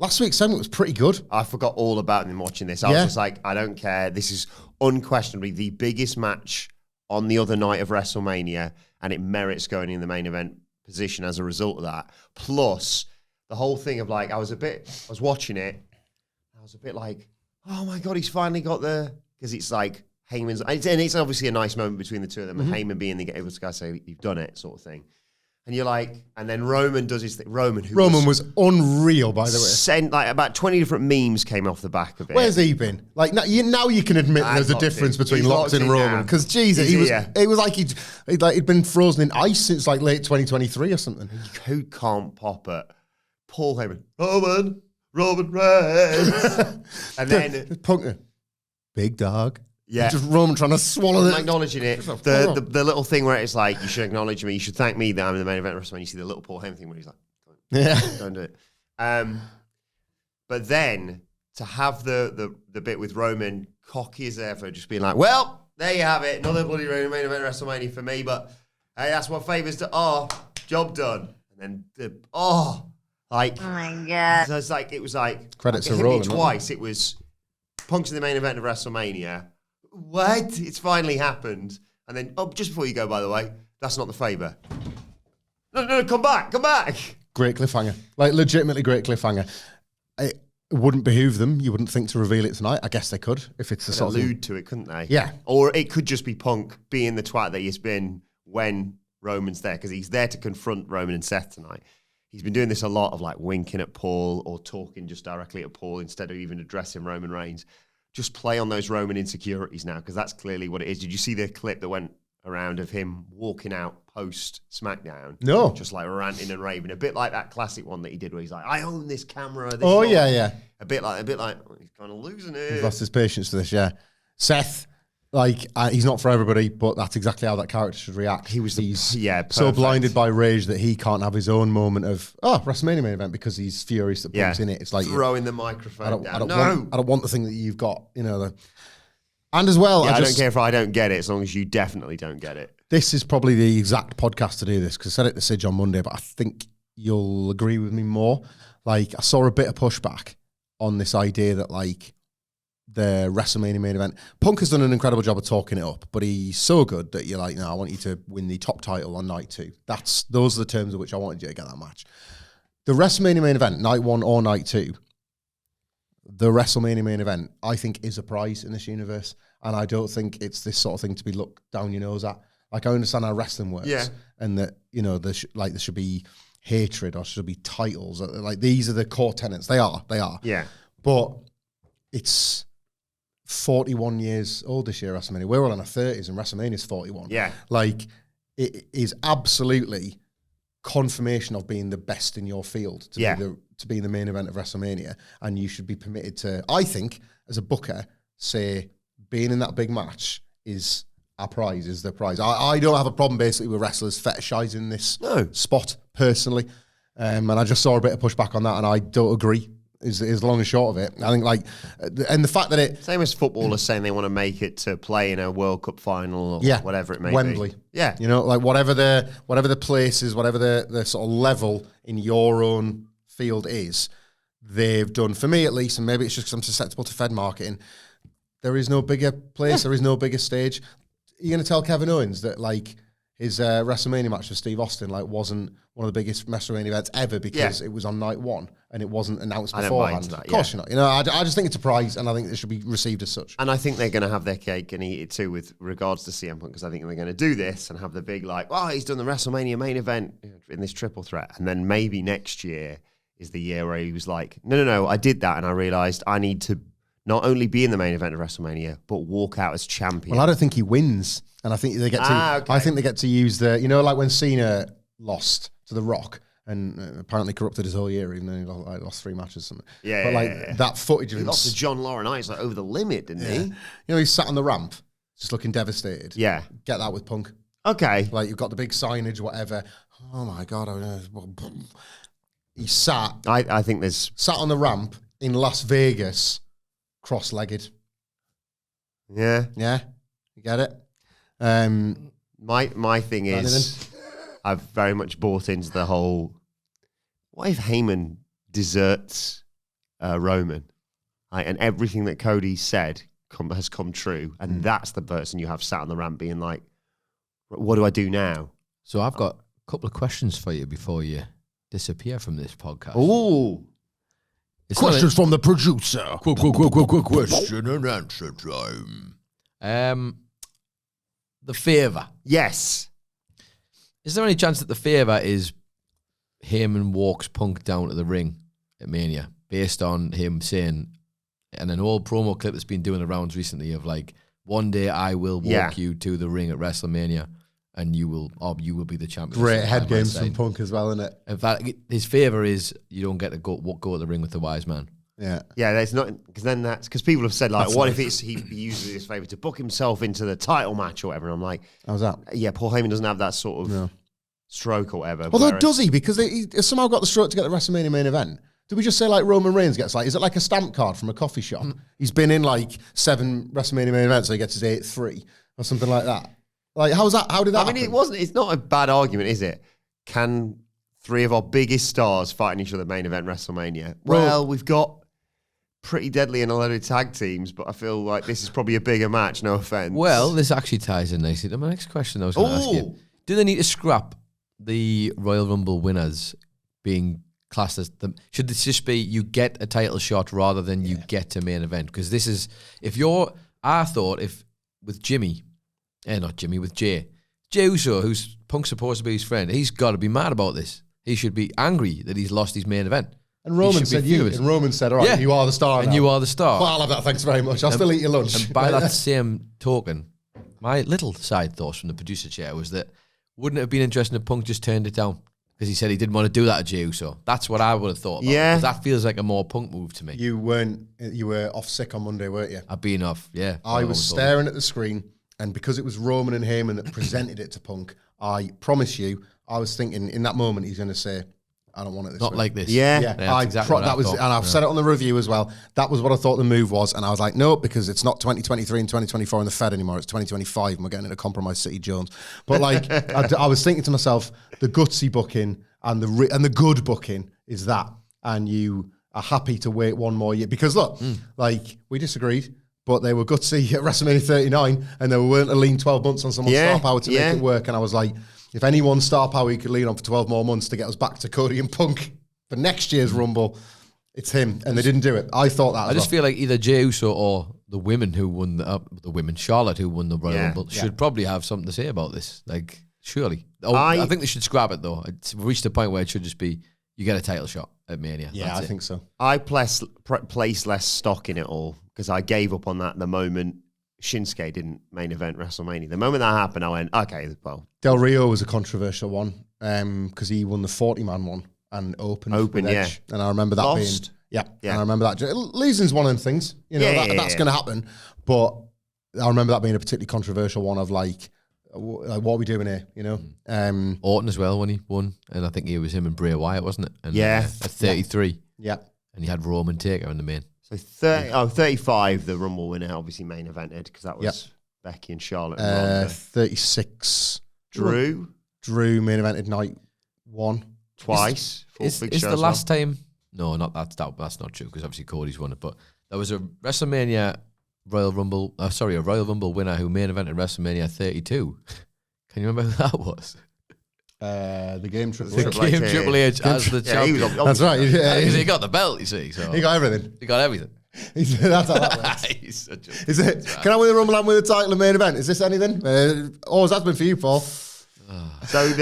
Last week's segment was pretty good. I forgot all about them watching this. I was just like, I don't care. This is unquestionably the biggest match on the other night of WrestleMania, and it merits going in the main event position as a result of that. Plus, the whole thing of like, I was watching it. I was a bit like, oh my God, he's finally got because it's like Heyman's, and it's obviously a nice moment between the two of them, and Heyman being able to say, you've done it, sort of thing. And you're like, and then Roman does his thing. Roman was unreal, by the way. Sent like about 20 different memes came off the back of it. Where's he been? Like now you can admit there's a difference between locked in and Roman, because Jesus, it was like he'd been frozen in ice since like late 2023 or something. Who can't pop it? Paul Heyman, Roman Reigns, and then Punk, big dog. Yeah, just Roman trying to swallow it. Acknowledging it. The little thing where it's like, you should acknowledge me, you should thank me that I'm in the main event of WrestleMania. You see the little Paul Heyman thing where he's like, don't do it. But then to have the bit with Roman cocky as ever, just being like, well, there you have it, another bloody main event of WrestleMania for me, but hey, that's what Favour's to. Job done. And then oh my God. So it's like, it was like credits to are hit rolling me twice. It was Punk's in the main event of WrestleMania. What? It's finally happened. And then, just before you go, by the way, that's not the Favour. No, come back. Great cliffhanger. Like, legitimately great cliffhanger. It wouldn't behoove them, you wouldn't think, to reveal it tonight. I guess they could, if it's the sort of allude to it, couldn't they? Yeah. Or it could just be Punk being the twat that he's been when Roman's there, because he's there to confront Roman and Seth tonight. He's been doing this a lot of like winking at Paul or talking just directly at Paul instead of even addressing Roman Reigns. Just play on those Roman insecurities now, because that's clearly what it is. Did you see the clip that went around of him walking out post SmackDown? No. Just like ranting and raving, a bit like that classic one that he did where he's like, I own this camera. Yeah. A bit like he's kind of losing it. He's lost his patience to this, yeah. Seth, like, he's not for everybody, but that's exactly how that character should react. He's so blinded by rage that he can't have his own moment of, WrestleMania main event, because he's furious that Punk's in it. It's like throwing the microphone down. I don't want the thing that you've got, and as well, I don't care if I don't get it, as long as you definitely don't get it. This is probably the exact podcast to do this, because I said it to Sidge on Monday, but I think you'll agree with me more. Like, I saw a bit of pushback on this idea that, like, the WrestleMania main event, Punk has done an incredible job of talking it up, but he's so good that you're like, no, I want you to win the top title on night 2. Those are the terms in which I wanted you to get that match. The WrestleMania main event, night 1 or night 2, the WrestleMania main event, I think, is a prize in this universe, and I don't think it's this sort of thing to be looked down your nose at. Like, I understand how wrestling works, and that, there should be hatred or should be titles. Like, these are the core tenets. They are. Yeah. But it's 41 years old this year, WrestleMania. We're all in our 30s, and WrestleMania's 41. Yeah. Like, it is absolutely confirmation of being the best in your field to be in the main event of WrestleMania, and you should be permitted to, I think, as a booker, say being in that big match is our prize, is the prize. I don't have a problem basically with wrestlers fetishizing this spot personally, and I just saw a bit of pushback on that, and I don't agree. Is long and short of it. I think, like, and the fact that it... Same as footballers saying they want to make it to play in a World Cup final or whatever it may Wembley. be. Yeah. Like, whatever the place is, whatever the sort of level in your own field is, they've done, for me at least, and maybe it's just because I'm susceptible to Fed marketing, there is no bigger place, there is no bigger stage. You're going to tell Kevin Owens that, like, his WrestleMania match with Steve Austin, like, wasn't one of the biggest WrestleMania events ever because it was on night 1 and it wasn't announced beforehand. That, of course you're not. I just think it's a prize, and I think it should be received as such. And I think they're going to have their cake and eat it too with regards to CM Punk, because I think they're going to do this and have the big, like, he's done the WrestleMania main event in this triple threat. And then maybe next year is the year where he was like, no, I did that and I realized I need to not only be in the main event of WrestleMania, but walk out as champion. Well, I don't think he wins. And I think they get to. I think they get to use the, like when Cena lost to The Rock and apparently corrupted his whole year, even though he lost 3 matches. Or something. That footage of he him lost to John Laurinaitis like over the limit, didn't he? He sat on the ramp, just looking devastated. Yeah, get that with Punk. Okay, like you've got the big signage, whatever. Oh my God! He sat. I think there's sat on the ramp in Las Vegas, cross-legged. Yeah, you get it. My thing is, I've very much bought into the whole, what if Heyman deserts Roman, and everything that Cody said has come true, and that's the person you have sat on the ramp being like, what do I do now? So I've got a couple of questions for you before you disappear from this podcast. Ooh. It's Questions from the producer. Quick question and answer time. The Favour. Yes. Is there any chance that the Favour is Heyman walks Punk down to the ring at Mania based on him saying, and an old promo clip that's been doing the rounds recently of like, one day I will walk you to the ring at WrestleMania and you will be the champion. Great head games from Punk as well, isn't it? In fact, his favour is you don't get to go to the ring with the wise man. Yeah. Yeah, there's not, because then because people have said, like, what if it's he uses his favour to book himself into the title match or whatever? And I'm like, how's that? Yeah, Paul Heyman doesn't have that sort of stroke or whatever. Although, does he? Because he somehow got the stroke to get the WrestleMania main event. Did we just say like Roman Reigns gets like, is it like a stamp card from a coffee shop? He's been in like 7 WrestleMania main events, so he gets his 8th 3 or something like that. Like, how's that? How did that happen? It's not a bad argument, is it? Can 3 of our biggest stars fighting each other main event WrestleMania? Well, we've got Pretty Deadly and a load of tag teams, but I feel like this is probably a bigger match, no offense. Well, this actually ties in nicely to my next question I was going to ask you. Do they need to scrap the Royal Rumble winners being classed as them? Should this just be you get a title shot rather than you get to main event? Because this is, I thought with Jay Uso, who's Punk's supposed to be his friend, he's got to be mad about this. He should be angry that he's lost his main event. And Roman said all right, you are the star and now. you are the star. Well, I'll have that, thanks very much. I'll still eat your lunch. And by that same token, my little side thoughts from the producer chair was that wouldn't it have been interesting if Punk just turned it down? Because he said he didn't want to do that to Jey Uso. That's what I would have thought about. Yeah. Because that feels like a more Punk move to me. You were off sick on Monday, weren't you? I've been off, yeah. I was staring at the screen, and because it was Roman and Heyman that presented it to Punk, I promise you, I was thinking in that moment he's going to say, I don't want it this Not way. like this. Yeah. That's exactly what I thought. And I've said it on the review as well. That was what I thought the move was, and I was like, no, because it's not 2023 and 2024 in the Fed anymore. It's 2025, and we're getting into Compromise City Jones. But like, I was thinking to myself, the gutsy booking and the good booking is that, and you are happy to wait one more year because look, like we disagreed. But they were gutsy at WrestleMania 39, and they weren't a lean 12 months on someone's star power to make it work. And I was like, if anyone's star power you could lean on for 12 more months to get us back to Cody and Punk for next year's Rumble, it's him. And they didn't do it. I thought that. I just feel like either Jey Uso or the women who won the women, Charlotte who won the Royal Rumble, should probably have something to say about this. Like, surely. I think they should scrap it though. It's reached a point where it should just be you get a title shot at Mania. Yeah, I think so. I place less stock in it all because I gave up on that the moment Shinsuke didn't main event WrestleMania. The moment that happened, I went, okay, well. Del Rio was a controversial one because he won the 40-man one and opened with Edge. And I remember that being... Yeah, and I remember that. Losing's one of them things. You know, that's going to happen. But I remember that being a particularly controversial one of like what are we doing here, you know? Orton as well when he won. And I think it was him and Bray Wyatt, wasn't it? And, at 33. Yeah. And he had Roman Taker in the main. So 35, the Rumble winner, obviously main evented because that was Becky and Charlotte and Ronda. 36. Drew main evented night 1. Twice. Is the last time... No, not that's not true because obviously Cody's won it. But there was a WrestleMania Royal Rumble winner who main evented WrestleMania 32. Can you remember who that was? The game Triple H as the champion. That's right. He got the belt, you see. So he got everything. That's how that works. He's such a... Is it? Can I win the Rumble and win the title in main event? Is this anything? That's been for you, Paul. So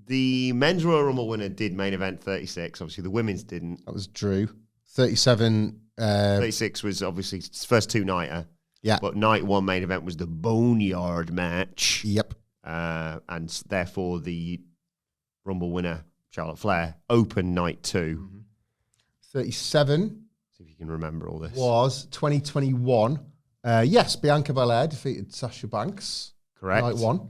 the men's Royal Rumble winner did main event 36. Obviously, the women's didn't. That was Drew. 37. 36 was obviously first 2-nighter. Yeah. But night 1 main event was the Boneyard match. Yep. And therefore, the Rumble winner, Charlotte Flair, opened night 2. 37. See if you can remember all this. Was 2021. Yes, Bianca Belair defeated Sasha Banks. Correct. Night 1.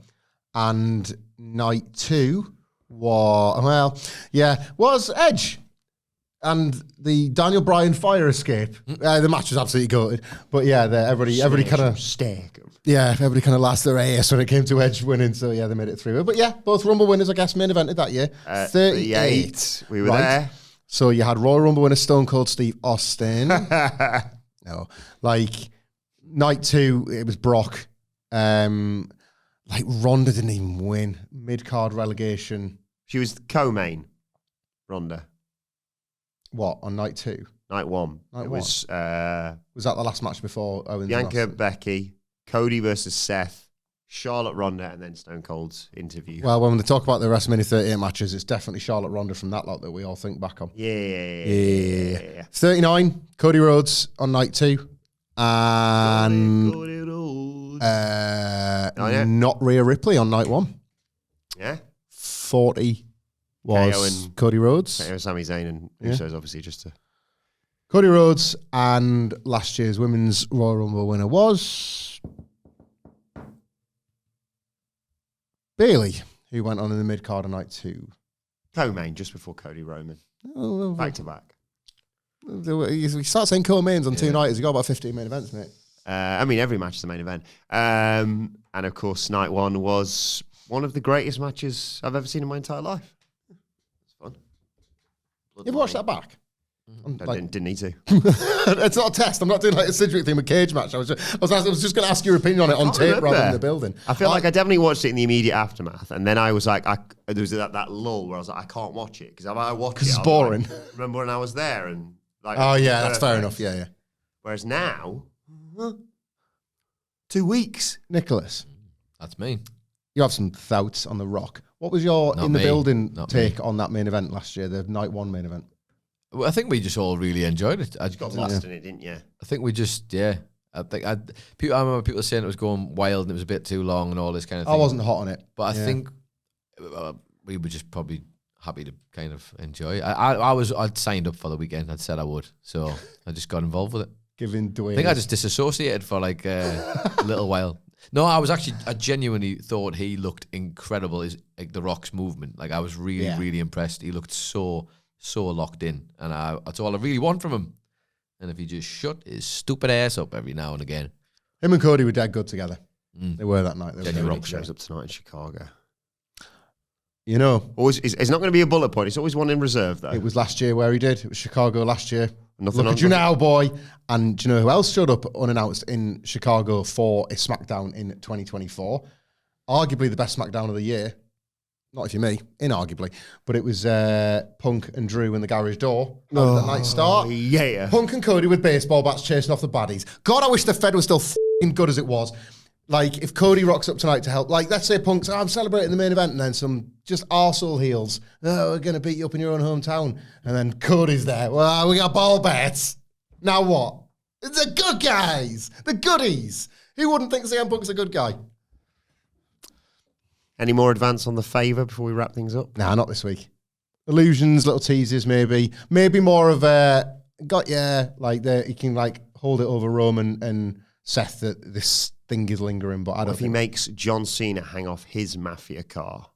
And night 2 was Edge. And the Daniel Bryan fire escape. The match was absolutely goated. But yeah, everybody kind of stag. Yeah, everybody kind of lost their ass when it came to Edge winning. So yeah, they made it through. But yeah, both Rumble winners, I guess, main evented that year. 38. We were there. So you had Royal Rumble winner Stone Cold Steve Austin. No, like night 2, it was Brock. Like Ronda didn't even win. Mid-card relegation. She was co-main, Ronda. What, on night 2? Night 1. Night it one? was Was that the last match before Owens and Bianca, Austin? Becky, Cody versus Seth, Charlotte, Ronda, and then Stone Cold's interview. Well, when they talk about the WrestleMania 38 matches, it's definitely Charlotte Ronda from that lot that we all think back on. Yeah. 39, Cody Rhodes on night 2. And Cody Rhodes. not Rhea Ripley on night 1. Yeah. 40 KO was and- Cody Rhodes. Sami Zayn and Yeah. Usos, obviously, just to... Cody Rhodes, and last year's Women's Royal Rumble winner was Bayley, who went on in the mid-card on night 2. Co-main, just before Cody Roman. Oh, Back to back. You start saying co-mains on 2 nights, you got about 15 main events, mate. I mean, every match is the main event. And of course, night 1 was one of the greatest matches I've ever seen in my entire life. It's fun. You ever watched that back? I didn't need to. It's not a test. I'm not doing like a Sidgwick thing with cage match. I was just going to ask your opinion on it on can't tape rather remember. than in the building. I feel like I definitely watched it in the immediate aftermath, and then I was like, there was that lull where I was like, I can't watch it because if I watch it, Because it's I'll be boring. like, remember when I was there and like? Oh yeah, that's fair perfect. enough. Yeah. Whereas now, 2 weeks. Nicholas, That's me. you have some thoughts on The Rock. What was your Not in the me. building Not take on that main event last year, the night 1 main event? Well, I think we just all really enjoyed it. I Got lost in it, didn't you? I think we just, I remember people saying it was going wild and it was a bit too long and all this kind of thing. I wasn't hot on it, But I think we were just probably happy to kind of enjoy it. I'd signed up for the weekend. I'd said I would. So I just got involved with it. giving Dwayne. I think I just disassociated for like a little while. No, I genuinely thought he looked incredible. Like The Rock's movement. Like I was really, really impressed. He looked so locked in. And that's all I really want from him. And if he just shut his stupid ass up every now and again. Him and Cody were dead good together. They were that night. They were The very Rock good shows together. up tonight in Chicago. You know, Always, it's not going to be a bullet point. It's always one in reserve, though. it was last year where he did. It was Chicago last year. Nothing Look on at you nothing. now, boy. And do you know who else showed up unannounced in Chicago for a SmackDown in 2024? Arguably the best SmackDown of the year. Not if you're me, inarguably. But it was Punk and Drew in the garage door. How did that night start? Yeah. Punk and Cody with baseball bats chasing off the baddies. God, I wish the Fed was still f***ing good as it was. Like, if Cody rocks up tonight to help, like, let's say Punk's, I'm celebrating the main event, and then some just arsehole heels, we're going to beat you up in your own hometown. And then Cody's there. Well, we got ball bats. Now what? It's the good guys. The goodies. Who wouldn't think CM Punk's a good guy? Any more advance on the Favour before we wrap things up? Nah, not this week. Illusions, little teases, maybe. Maybe more of a, he can, like, hold it over Roman and Seth that this thing is lingering, but I What don't if he think. makes John Cena hang off his Mafia car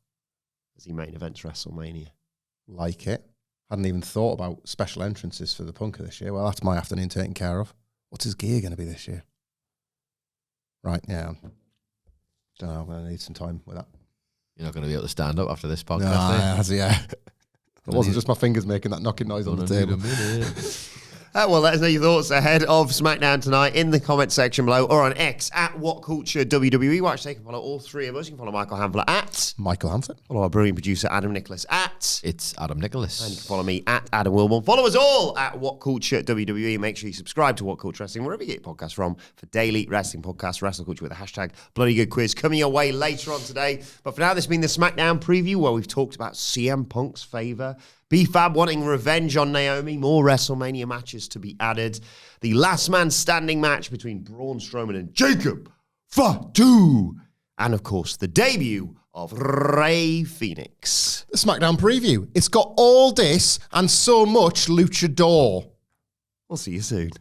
as he main events WrestleMania? Like it. Hadn't even thought about special entrances for the Punker this year. Well, that's my afternoon taken care of. What's his gear going to be this year? Right, yeah. Don't know. I'm going to need some time with that. You're not going to be able to stand up after this podcast. No, yeah. It wasn't just my fingers making that knocking noise on the table. Well, let us know your thoughts ahead of SmackDown tonight in the comment section below or on X at WhatCulture WWE. Watch, they can follow all three of us. You can follow Michael Hamflett at. Michael Hamflett. Follow our brilliant producer Adam Nicholas at. It's Adam Nicholas. And you can follow me at Adam Wilbourn. Follow us all at WhatCulture WWE. Make sure you subscribe to WhatCulture Wrestling wherever you get your podcasts from for daily wrestling podcasts, Wrestle Culture with the hashtag Bloody Good Quiz coming your way later on today. But for now, this has been the SmackDown preview where we've talked about CM Punk's Favour, B-Fab wanting revenge on Naomi, more WrestleMania matches to be added, the last man standing match between Braun Strowman and Jacob Fatu, and of course the debut of Fenix. The SmackDown preview. It's got all this and so much luchador. We'll see you soon.